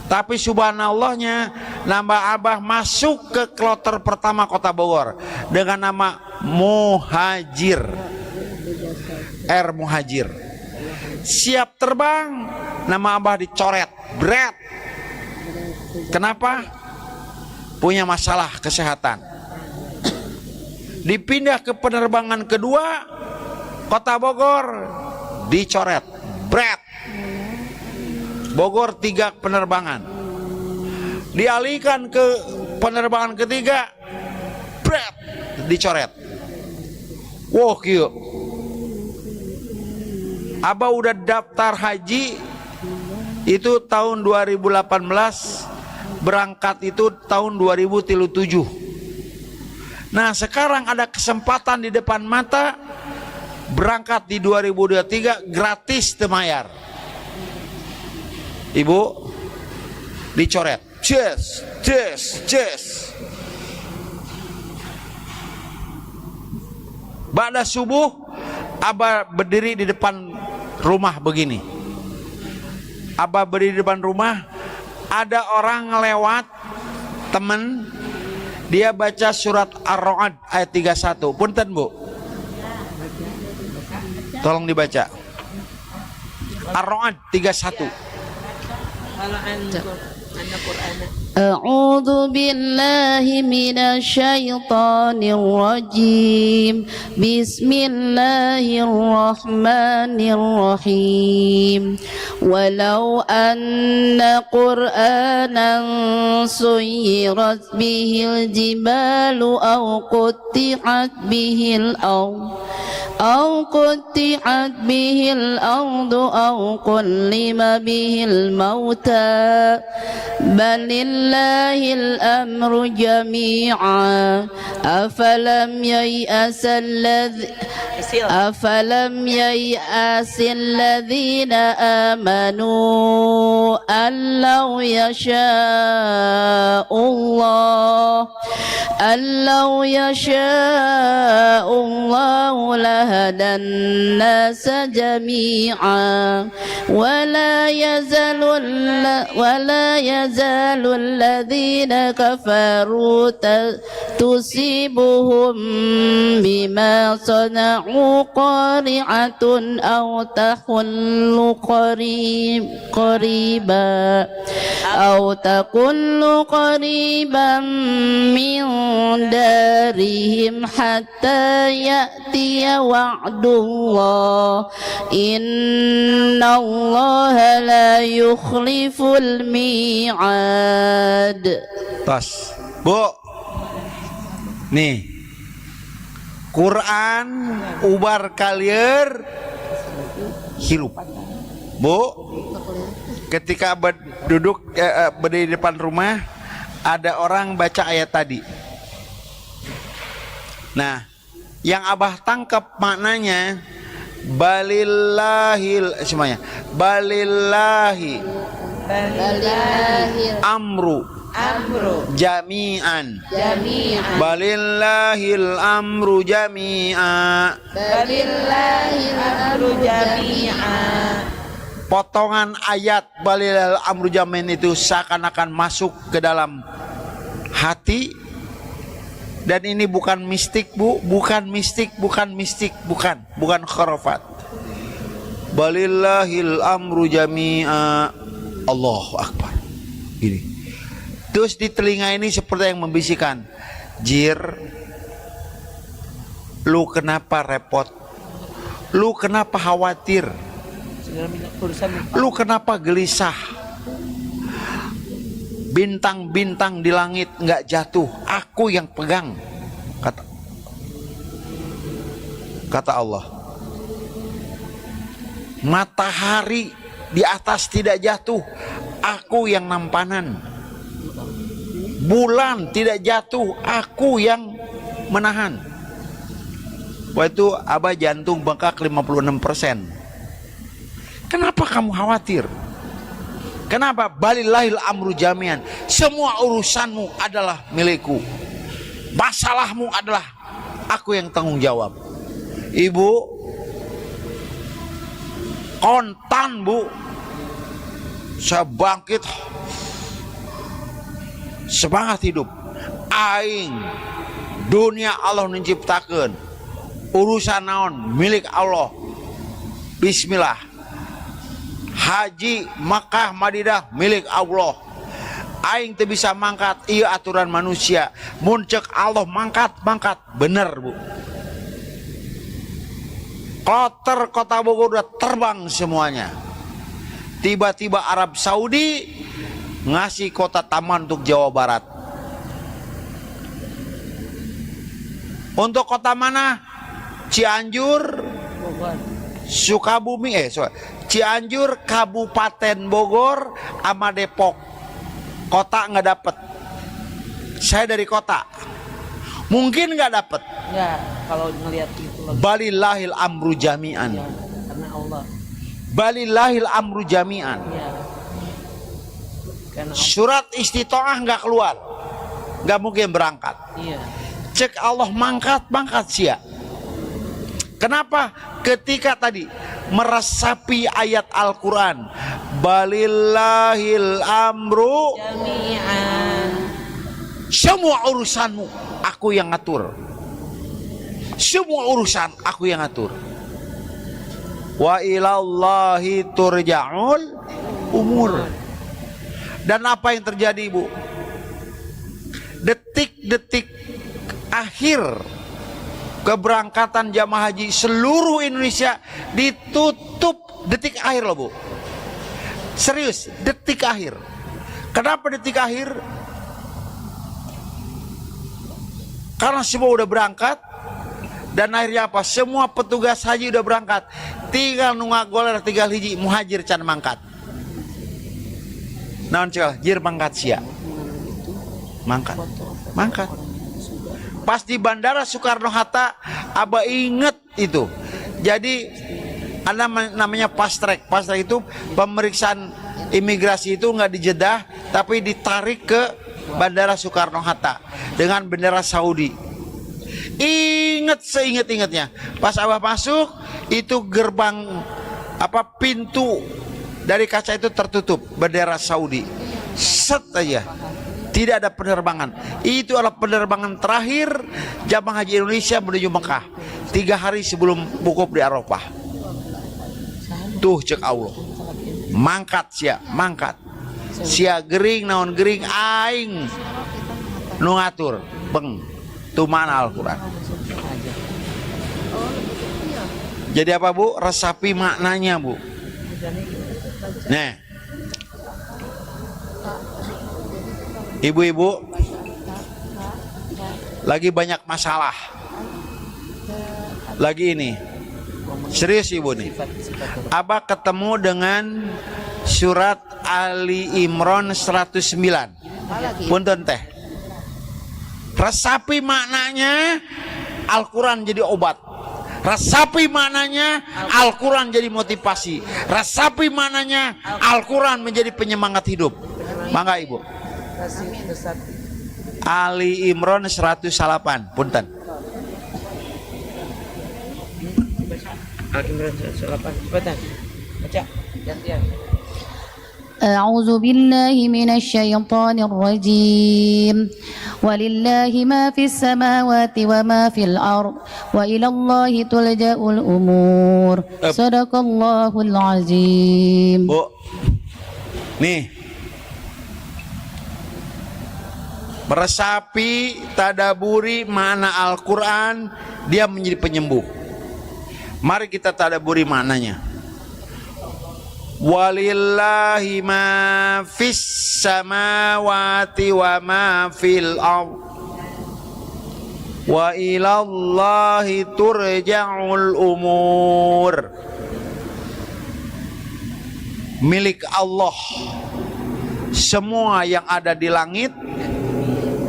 Tapi subhanallahnya nama Abah masuk ke kloter pertama Kota Bogor dengan nama Muhajir. R Muhajir. Siap terbang, nama Abah dicoret. Bret. Kenapa? Punya masalah kesehatan. Dipindah ke penerbangan kedua Kota Bogor, dicoret. Bret. Bogor 3 penerbangan. Dialihkan ke penerbangan ketiga, bret, dicoret. Wah, kieu. Abah udah daftar haji itu tahun 2018, berangkat itu tahun 2007. Nah, sekarang ada kesempatan di depan mata, berangkat di 2023 gratis temayar. Ibu dicoret. Yes. Ba'da subuh Abah berdiri di depan rumah begini. Abah berdiri di depan rumah, ada orang lewat, temen, dia baca surat Ar-Ra'd ayat 31. Punten Bu, tolong dibaca Ar-Ra'd 31. أعوذ بالله من الشيطان الرجيم بسم الله الرحمن الرحيم ولو أن قرآنا سيرت به الجبال أو قطعت به الأرض أو كلم به الموتى بل لله الأمر جميعا أفلم ييأس الذين آمنوا أن لو يشاء الله لهدى الناس جميعا ولا يزال الذين كفروا تصيبهم بما صنعوا قارعة أو تحل قريبا من دارهم حتى يأتي وعد الله إن الله لا يخلف الميعاد. Tos, Bu. Nih. Quran ubar kalier hirup. Bu, ketika duduk berdiri di depan rumah, ada orang baca ayat tadi. Nah, yang Abah tangkap maknanya balillahil semuanya. Balillahi amru jami'an. Balillahil amru jami'a. potongan ayat balilal amru jami'an itu seakan-akan masuk ke dalam hati. Dan ini bukan mistik bu, bukan mistik, bukan khurafat. Balillahil amru jami'a. Allahu Akbar. Ini. Terus di telinga ini seperti yang membisikkan, Jir, lu kenapa repot? Lu kenapa khawatir? Lu kenapa gelisah? Bintang-bintang di langit nggak jatuh, aku yang pegang, kata Allah. Matahari di atas tidak jatuh, aku yang nampanan. Bulan tidak jatuh, aku yang menahan. Waktu abah jantung bengkak 56%. Kenapa kamu khawatir? Kenapa? Balillahil amru jami'an. Semua urusanmu adalah milikku. Masalahmu adalah aku yang tanggung jawab. Ibu kontan bu, saya bangkit, semangat hidup. Aing dunia Allah menciptakan, urusan naon milik Allah. Bismillah. Haji Makkah Madinah milik Allah. Aing teu bisa mangkat, iya aturan manusia. Mun ceuk Allah mangkat bener bu. Kloter kota Bogor udah terbang semuanya. Tiba-tiba Arab Saudi ngasih kota taman untuk Jawa Barat. Untuk kota mana? Cianjur, Sukabumi, Cianjur, Kabupaten Bogor, sama Depok. Kota nggak dapet. Saya dari kota, mungkin nggak dapet. Ya, kalau ngelihat itu lagi. Balillahil amru jami'an. Ya, karena Allah. Balillahil amru jami'an. Ya. Karena Surat istitoah nggak keluar, nggak mungkin berangkat. iya. Cek Allah mangkat sia. Kenapa? Ketika tadi meresapi ayat Al-Quran, balillahil amru Jami'an. semua urusanmu aku yang ngatur. Semua urusan aku yang ngatur. Wa ilallahi turja'ul umur. Dan apa yang terjadi bu? Detik-detik akhir keberangkatan jamaah haji seluruh Indonesia ditutup detik akhir loh bu. Serius, detik akhir. Kenapa detik akhir? Karena semua udah berangkat. Dan akhirnya apa? Semua petugas haji udah berangkat. Tinggal nunggu goler, tinggal hiji muhajir can mangkat. Naon cek, jir mangkat sia. Mangkat. Pas di Bandara Soekarno-Hatta, abah inget itu. Jadi ada namanya fast track. Fast track itu pemeriksaan imigrasi itu nggak dijedah, tapi ditarik ke Bandara Soekarno-Hatta dengan bendera Saudi. Ingat seinget-ingetnya, pas abah masuk itu gerbang pintu dari kaca itu tertutup bendera Saudi. Set aja. Tidak ada penerbangan. Itu adalah penerbangan terakhir jamaah haji Indonesia menuju Mekah 3 hari sebelum wukuf di Arafah. Tuh cek Allah. Mangkat sia gering naon gering aing nu ngatur beng tu mana Al-Quran. Jadi apa bu? Resapi maknanya bu. Nah, ibu-ibu lagi banyak masalah. Lagi ini serius ibu nih. Abah ketemu dengan surat Ali Imran 109. Punten teh. Resapi maknanya Al-Quran jadi obat. Resapi maknanya Al-Quran jadi motivasi. Resapi maknanya Al-Quran menjadi penyemangat hidup. Mangga ibu. Ali Imran 108. Punten. Ali Imran 108. Baca. Gantian. أعوذ بالله من الشيطان الرجيم ولله ما في السماوات وما في الأرض وإلى الله تلجأ الأمور صدق الله العظيم. Bu, nih, meresapi, tadaburi makna Al-Quran, dia menjadi penyembuh. Mari kita tadaburi maknanya. Walillahi ma fis samawati wa ma fil ard wa ilallahi turja'ul umur. Milik Allah semua yang ada di langit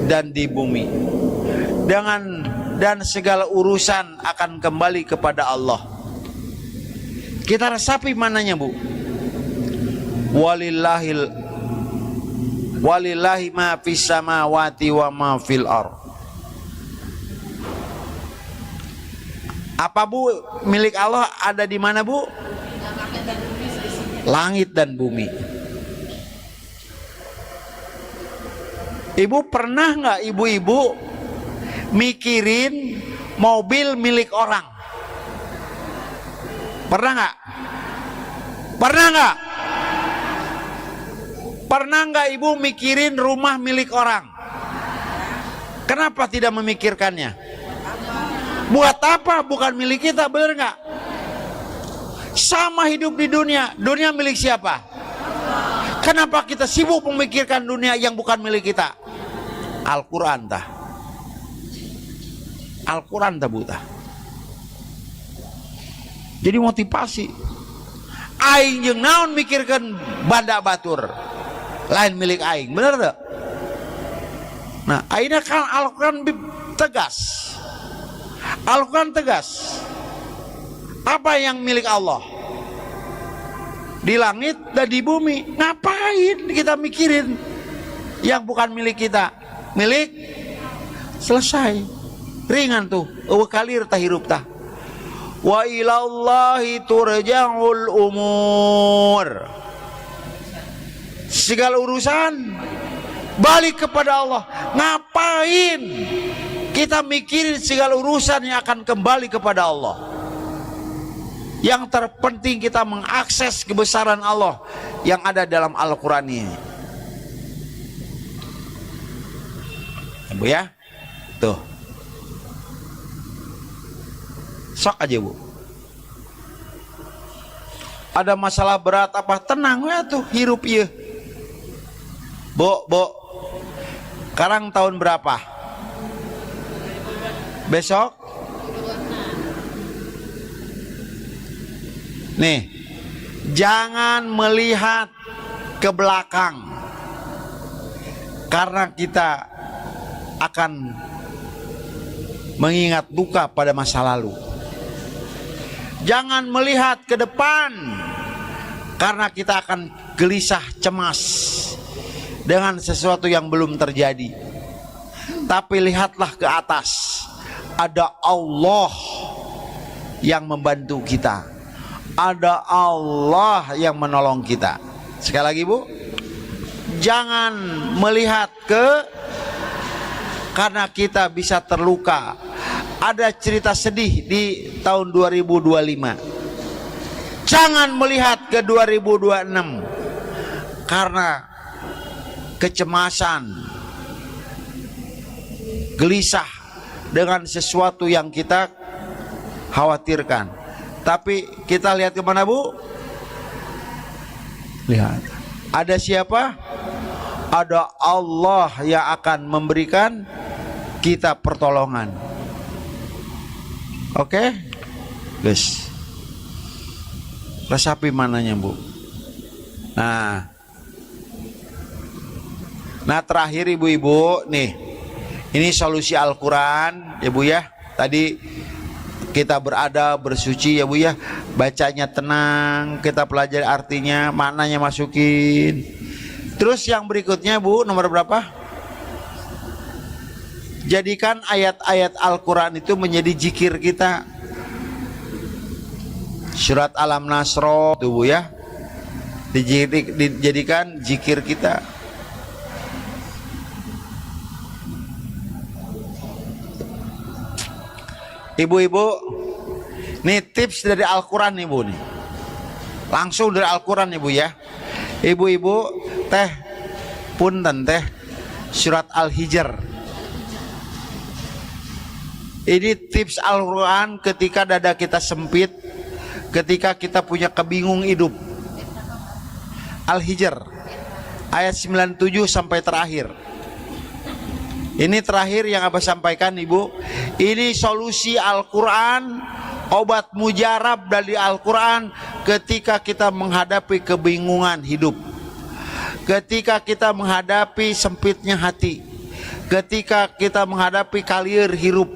dan di bumi, dan segala urusan akan kembali kepada Allah. Kita resapi mananya, Bu. Walillahi ma fis samawati wa ma fil ard. Apa, Bu, milik Allah ada di mana, Bu? Langit dan bumi. Ibu pernah nggak ibu-ibu mikirin mobil milik orang? Pernah nggak? Pernah nggak? Pernah nggak ibu mikirin rumah milik orang? Kenapa tidak memikirkannya? Buat apa? Bukan milik kita, benar nggak? Sama hidup di dunia. Dunia milik siapa? Kenapa kita sibuk memikirkan dunia yang bukan milik kita? Al-Quran tah. Al-Quran tah, Bu tah. Jadi motivasi. Aing jeung naon mikirkan banda batur. Lain milik aing, bener tak? Nah, akhirnya kan Al-Quran tegas. Al-Quran tegas. Apa yang milik Allah? Di langit dan di bumi. Ngapain kita mikirin yang bukan milik kita? Milik selesai. Ringan tuh. Kalir tah hirup tah. Wa ilallahi turja'ul umur. Segala urusan balik kepada Allah. Ngapain kita mikirin segala urusan yang akan kembali kepada Allah? Yang terpenting kita mengakses kebesaran Allah yang ada dalam Al-Quran ini. Bu ya, tuh, sok aja, Bu. Ada masalah berat apa, tenang ya tuh, hirup ya. Bu, sekarang tahun berapa? Besok? Nih, jangan melihat ke belakang, karena kita akan mengingat duka pada masa lalu. Jangan melihat ke depan, karena kita akan gelisah cemas dengan sesuatu yang belum terjadi. Tapi lihatlah ke atas, ada Allah yang membantu kita, ada Allah yang menolong kita. Sekali lagi, Bu, jangan melihat karena kita bisa terluka. Ada cerita sedih di tahun 2025. Jangan melihat ke 2026 karena kecemasan, gelisah dengan sesuatu yang kita khawatirkan. Tapi kita lihat kemana, Bu? Lihat, ada siapa? Ada Allah yang akan memberikan kita pertolongan. Oke, guys, resapi mananya, Bu. Nah terakhir ibu-ibu, nih, ini solusi Al-Quran ya, Bu ya. Tadi kita berada bersuci ya, Bu ya, bacanya tenang, kita pelajari artinya, maknanya masukin. Terus yang berikutnya, Bu, nomor berapa? Jadikan ayat-ayat Al-Quran itu menjadi zikir kita. Surat Alam Nasro tuh, Bu ya. dijadikan zikir kita. Ibu-ibu, nih tips dari Al-Quran ibu nih, langsung dari Al-Quran ibu ya. Ibu-ibu teh punten teh surat Al-Hijr. Ini tips Al-Quran ketika dada kita sempit, ketika kita punya kebingung hidup. Al-Hijr ayat 97 sampai terakhir. Ini terakhir yang Abah sampaikan ibu. Ini solusi Al-Quran, obat mujarab dari Al-Quran ketika kita menghadapi kebingungan hidup, ketika kita menghadapi sempitnya hati, ketika kita menghadapi kalir hirup.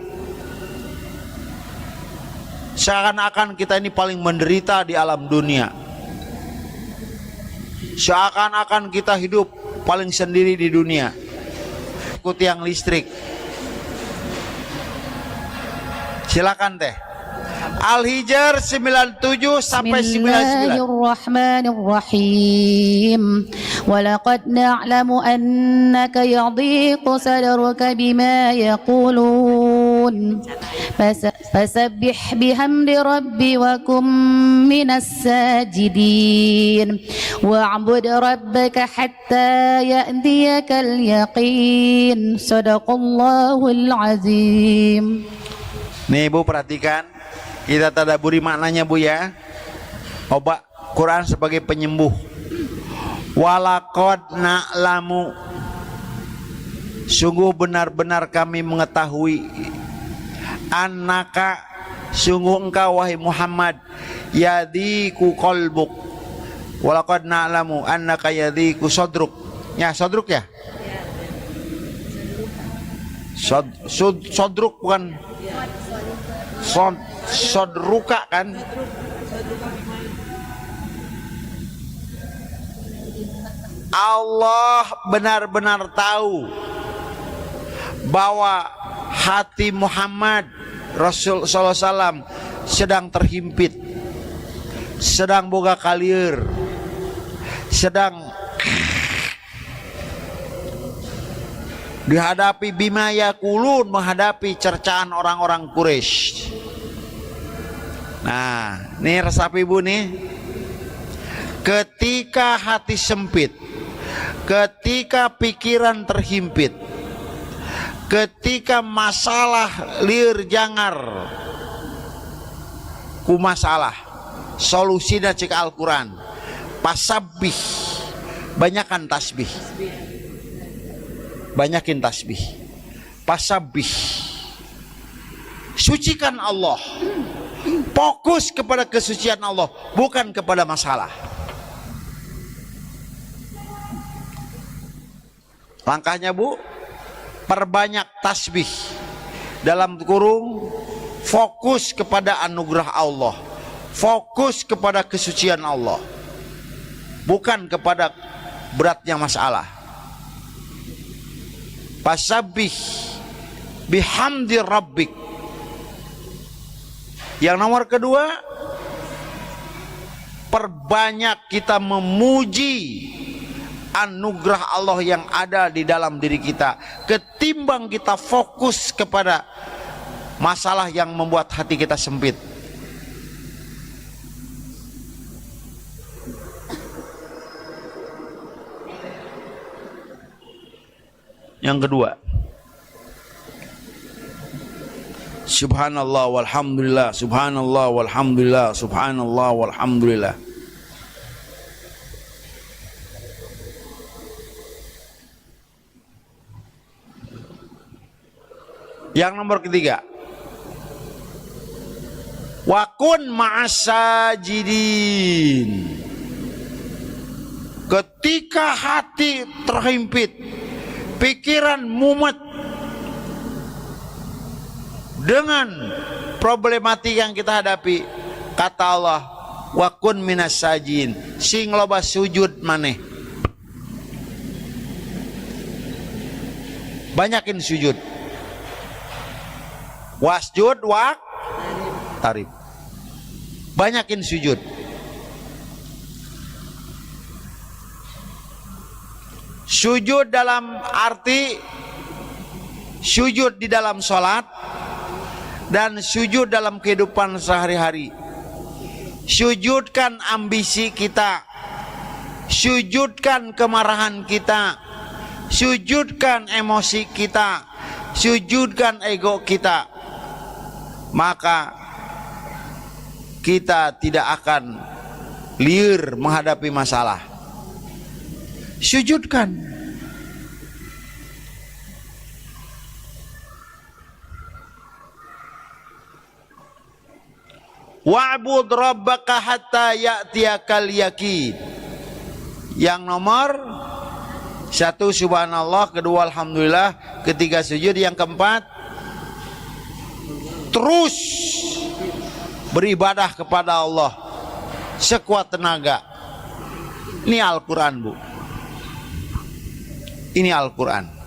Seakan-akan kita ini paling menderita di alam dunia, seakan-akan kita hidup paling sendiri di dunia. Ikut yang listrik, silakan teh. Al-Hijr 97 sampai 99. Bismillahirrahmanirrahim. Walaqad na'lamu annaka yadhiqu sadruka bima yaqulun. Fasabbih bihamdi rabbi wa kum minas sajidin. Wa'bud rabbaka hatta ya'tiyakal yaqin. Sadaqallahul azim. Nih ibu perhatikan, kita tadaburi maknanya bu ya. Obat Quran sebagai penyembuh. Walaqad na'lamu, sungguh benar-benar kami mengetahui, annaka, sungguh engkau wahai Muhammad, yadiku qalbuk. Walaqad na'lamu annaka yadiku sodruk. Ya sodruk ya, sodruk bukan sodruka kan. Allah benar-benar tahu bahwa hati Muhammad Rasul sallallahu alaihi wasallam sedang terhimpit, sedang boga kalir, sedang dihadapi bima yakulun, menghadapi cercaan orang-orang Quraisy. Nah, nih resep ibu nih, ketika hati sempit, ketika pikiran terhimpit, ketika masalah lir jangar ku masalah, solusinya cek Al-Quran. Pasabbih, banyakan tasbih, banyakin tasbih. Pasabbih, sucikan Allah, fokus kepada kesucian Allah, bukan kepada masalah. Langkahnya bu, perbanyak tasbih, dalam kurung fokus kepada anugerah Allah, fokus kepada kesucian Allah, bukan kepada beratnya masalah. Fasabbih bihamdi rabbik. Yang nomor kedua, perbanyak kita memuji anugerah Allah yang ada di dalam diri kita, ketimbang kita fokus kepada masalah yang membuat hati kita sempit. Yang kedua, subhanallah walhamdulillah, subhanallah walhamdulillah, subhanallah walhamdulillah. Yang nomor ketiga, wakun ma'asajidin. Ketika hati terhimpit, pikiran mumet dengan problematik yang kita hadapi, kata Allah, wakun minas sajin, sing loba sujud maneh, banyakin sujud. Wasjud wak tarib, banyakin sujud. Sujud dalam arti sujud di dalam sholat dan sujud dalam kehidupan sehari-hari. Sujudkan ambisi kita, sujudkan kemarahan kita, sujudkan emosi kita, sujudkan ego kita, maka kita tidak akan liar menghadapi masalah. Sujudkan. Wa'bud rabbaka hatta ya'tiyakal yakin. Yang nomor 1 subhanallah, kedua alhamdulillah, ketiga sujud, yang keempat terus beribadah kepada Allah sekuat tenaga. Ini Al-Quran, Bu. Ini Al-Quran.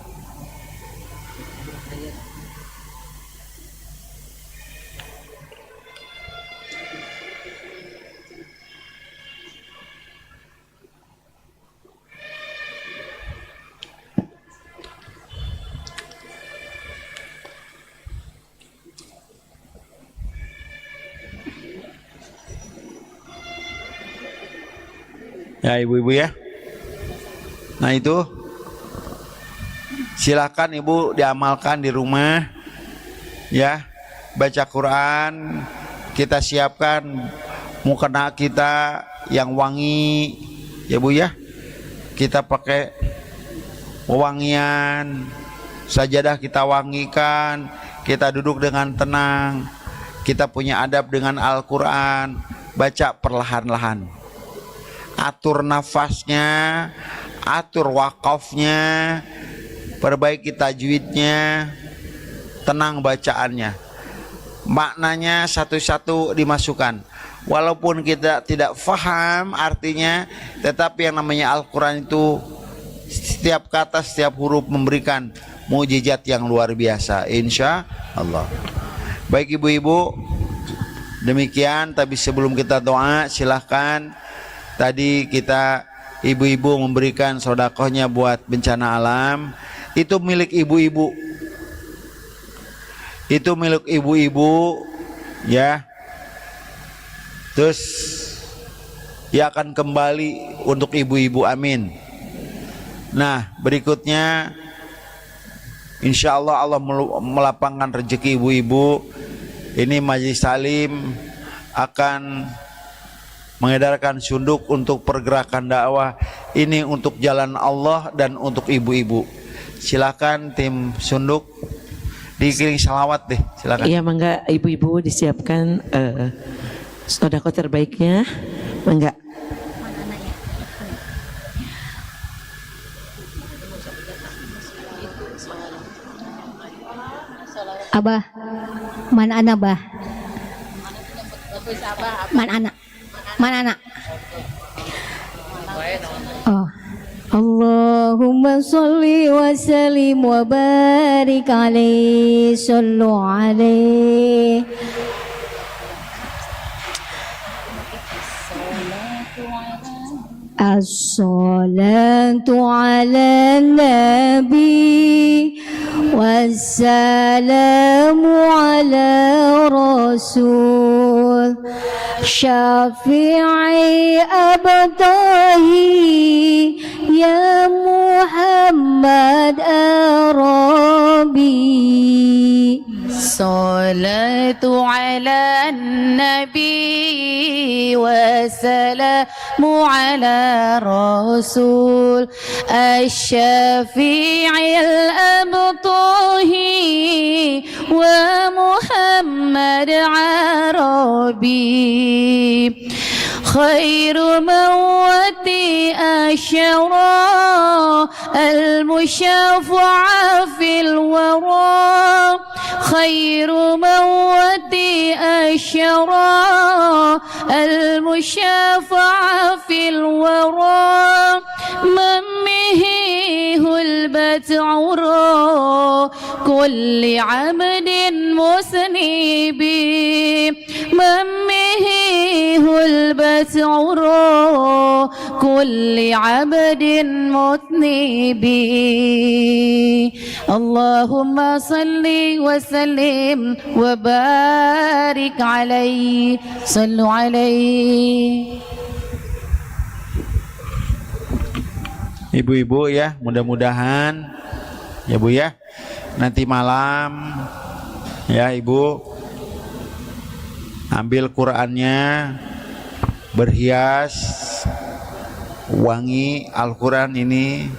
Ya ibu-ibu ya. Nah itu silakan ibu diamalkan di rumah ya. Baca Quran, kita siapkan mukena kita yang wangi ya Bu ya. Kita pakai wewangian, sajadah kita wangikan, kita duduk dengan tenang, kita punya adab dengan Al-Quran, baca perlahan-lahan, atur nafasnya, atur wakafnya, perbaiki tajwidnya, tenang bacaannya, maknanya satu-satu dimasukkan. Walaupun kita tidak faham artinya, tetapi yang namanya Al-Quran itu setiap kata, setiap huruf memberikan mukjizat yang luar biasa, insya Allah. Baik ibu-ibu, demikian. Tapi sebelum kita doa, silahkan. Tadi kita ibu-ibu memberikan sedekahnya buat bencana alam. Itu milik ibu-ibu. Itu milik ibu-ibu ya. Terus ia akan kembali untuk ibu-ibu, amin. Nah berikutnya insya Allah Allah melapangkan rezeki ibu-ibu. Ini Majelis Salim akan mengedarkan sunduk untuk pergerakan dakwah ini, untuk jalan Allah dan untuk ibu-ibu. Silakan tim sunduk dikirim salawat deh, silakan. Iya mangga ibu-ibu disiapkan sedekah terbaiknya, mangga. Abah, mana anak bah? Mana anak? Mana anak? Oh. Allahumma sholli wa sallim wa barik alaihi, sallu alaihi. As-salatu ala nabi wassalamu ala rasul syafi'i abtahi ya Muhammad Arabi. Salatu ala nabi wa salamu ala rasul asy-syafi'il abtahi wa Muhammad Arabi. Khairu mawati asyara al-musyaffa'a fil wara. Khairu mawati asyara al-musyaffa'a fil wara. Mammihi hulbat ura kulli abdin musnibi. Mammihi hulbat ura كل عبد مذنب اللهم صل وسلم وبارك عليه صلوا عليه. Ibu-ibu ya, mudah-mudahan ya Bu ya, nanti malam ya Ibu ambil Qurannya, berhias wangi Al-Quran ini,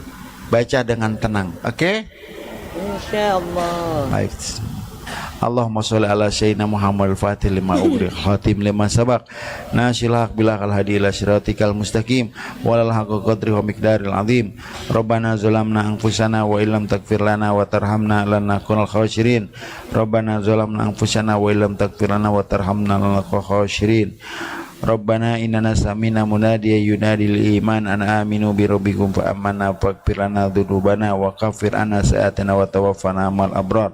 baca dengan tenang. Oke? Insyaallah. Baik. Allahumma sholli ala sayyidina Muhammad al-Fatih lima ughriq khatim lima sabaq nasil haq bil hadi ila siratikal mustaqim walal haqqi qadri wa miqdaril azim. Rabbana zalamna anfusana wa illam taghfir lana wa tarhamna lanakunal khasirin. Rabbana zalamna anfusana wa illam taghfir lana wa tarhamna lanakunal khasirin. Rabbana innana sami'na munadiyan yunadi lil iman an aminu bi rabbikum fa amanna faghfir lana dzunubana wa kaffir anna sayyi'atina wa tawaffana ma'al abrar.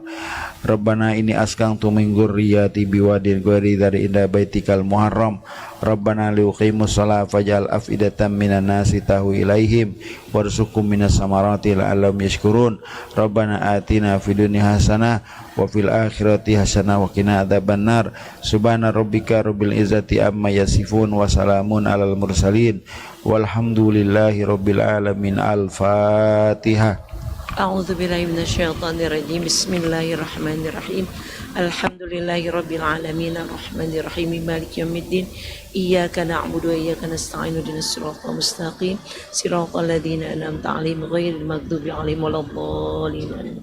Rabbana inni askantu min dzurriyyati biwadin ghairi dzari inda baitikal muharram. Rabbana liuqimus shalah faj'al afidatan minan nasi tahu ilaihim warzuqhum minas samarati la'allahum yashkurun. Rabbana atina fid dunya hasanah wa fil akhirati hasanah wa qina adzabannar. Subhana rabbika rabbil izzati amma yasifun wa salamun alal mursalin walhamdulillahi rabbil alamin. Al-Fatihah. A'udzu billahi minasyaitonir rajim. Bismillahirrahmanirrahim. Alhamdulillahi rabbil alamin arrahmanir rahim maliki yaumiddin. Iyyaka na'budu wa iyyaka nasta'in ihdinas siratal mustaqim siratal ladzina an'amta 'alaihim ghairil maghdubi 'alaihim waladdallin.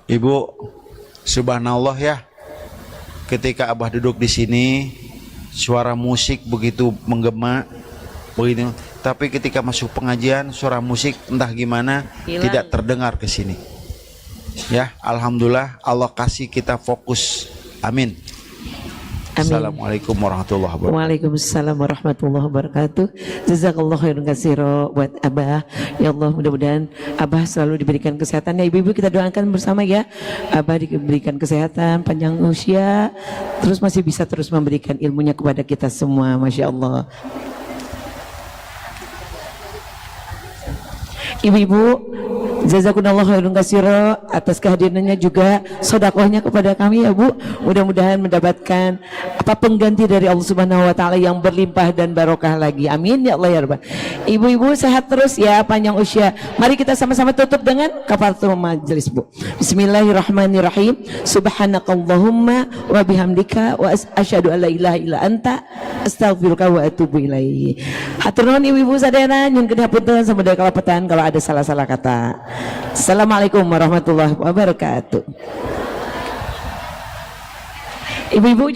Ibu, subhanallah ya. Ketika Abah duduk di sini, suara musik begitu menggema, begitu. Tapi ketika masuk pengajian, suara musik entah gimana Hilang. Tidak terdengar ke sini. Ya, alhamdulillah Allah kasih kita fokus. Amin. Amin. Assalamualaikum warahmatullahi wabarakatuh. Waalaikumsalam warahmatullahi wabarakatuh. Jazakallahu khairan katsira buat Abah. Ya Allah, mudah-mudahan Abah selalu diberikan kesehatan. Ya ibu-ibu, kita doakan bersama ya. Abah diberikan kesehatan, panjang usia, terus masih bisa terus memberikan ilmunya kepada kita semua. Masya Allah. Ibu-ibu, jazakumullah khairan katsira atas kehadirannya juga sedekahnya kepada kami ya Bu. Mudah-mudahan mendapatkan pengganti dari Allah Subhanahu wa taala yang berlimpah dan barokah lagi. Amin ya Allah ya Rabbal. Ibu-ibu sehat terus ya, panjang usia. Mari kita sama-sama tutup dengan kafaratul majelis Bu. Bismillahirrahmanirrahim. Subhanakallahumma wa bihamdika wa asyhadu an la ilaha illa anta astaghfiruka wa atubu ilaihi. Hatur nuhun ibu-ibu sadayana nyun kedapunten samudaya kalapetan kalau ada salah-salah kata. Assalamualaikum warahmatullahi wabarakatuh. Ibu-ibu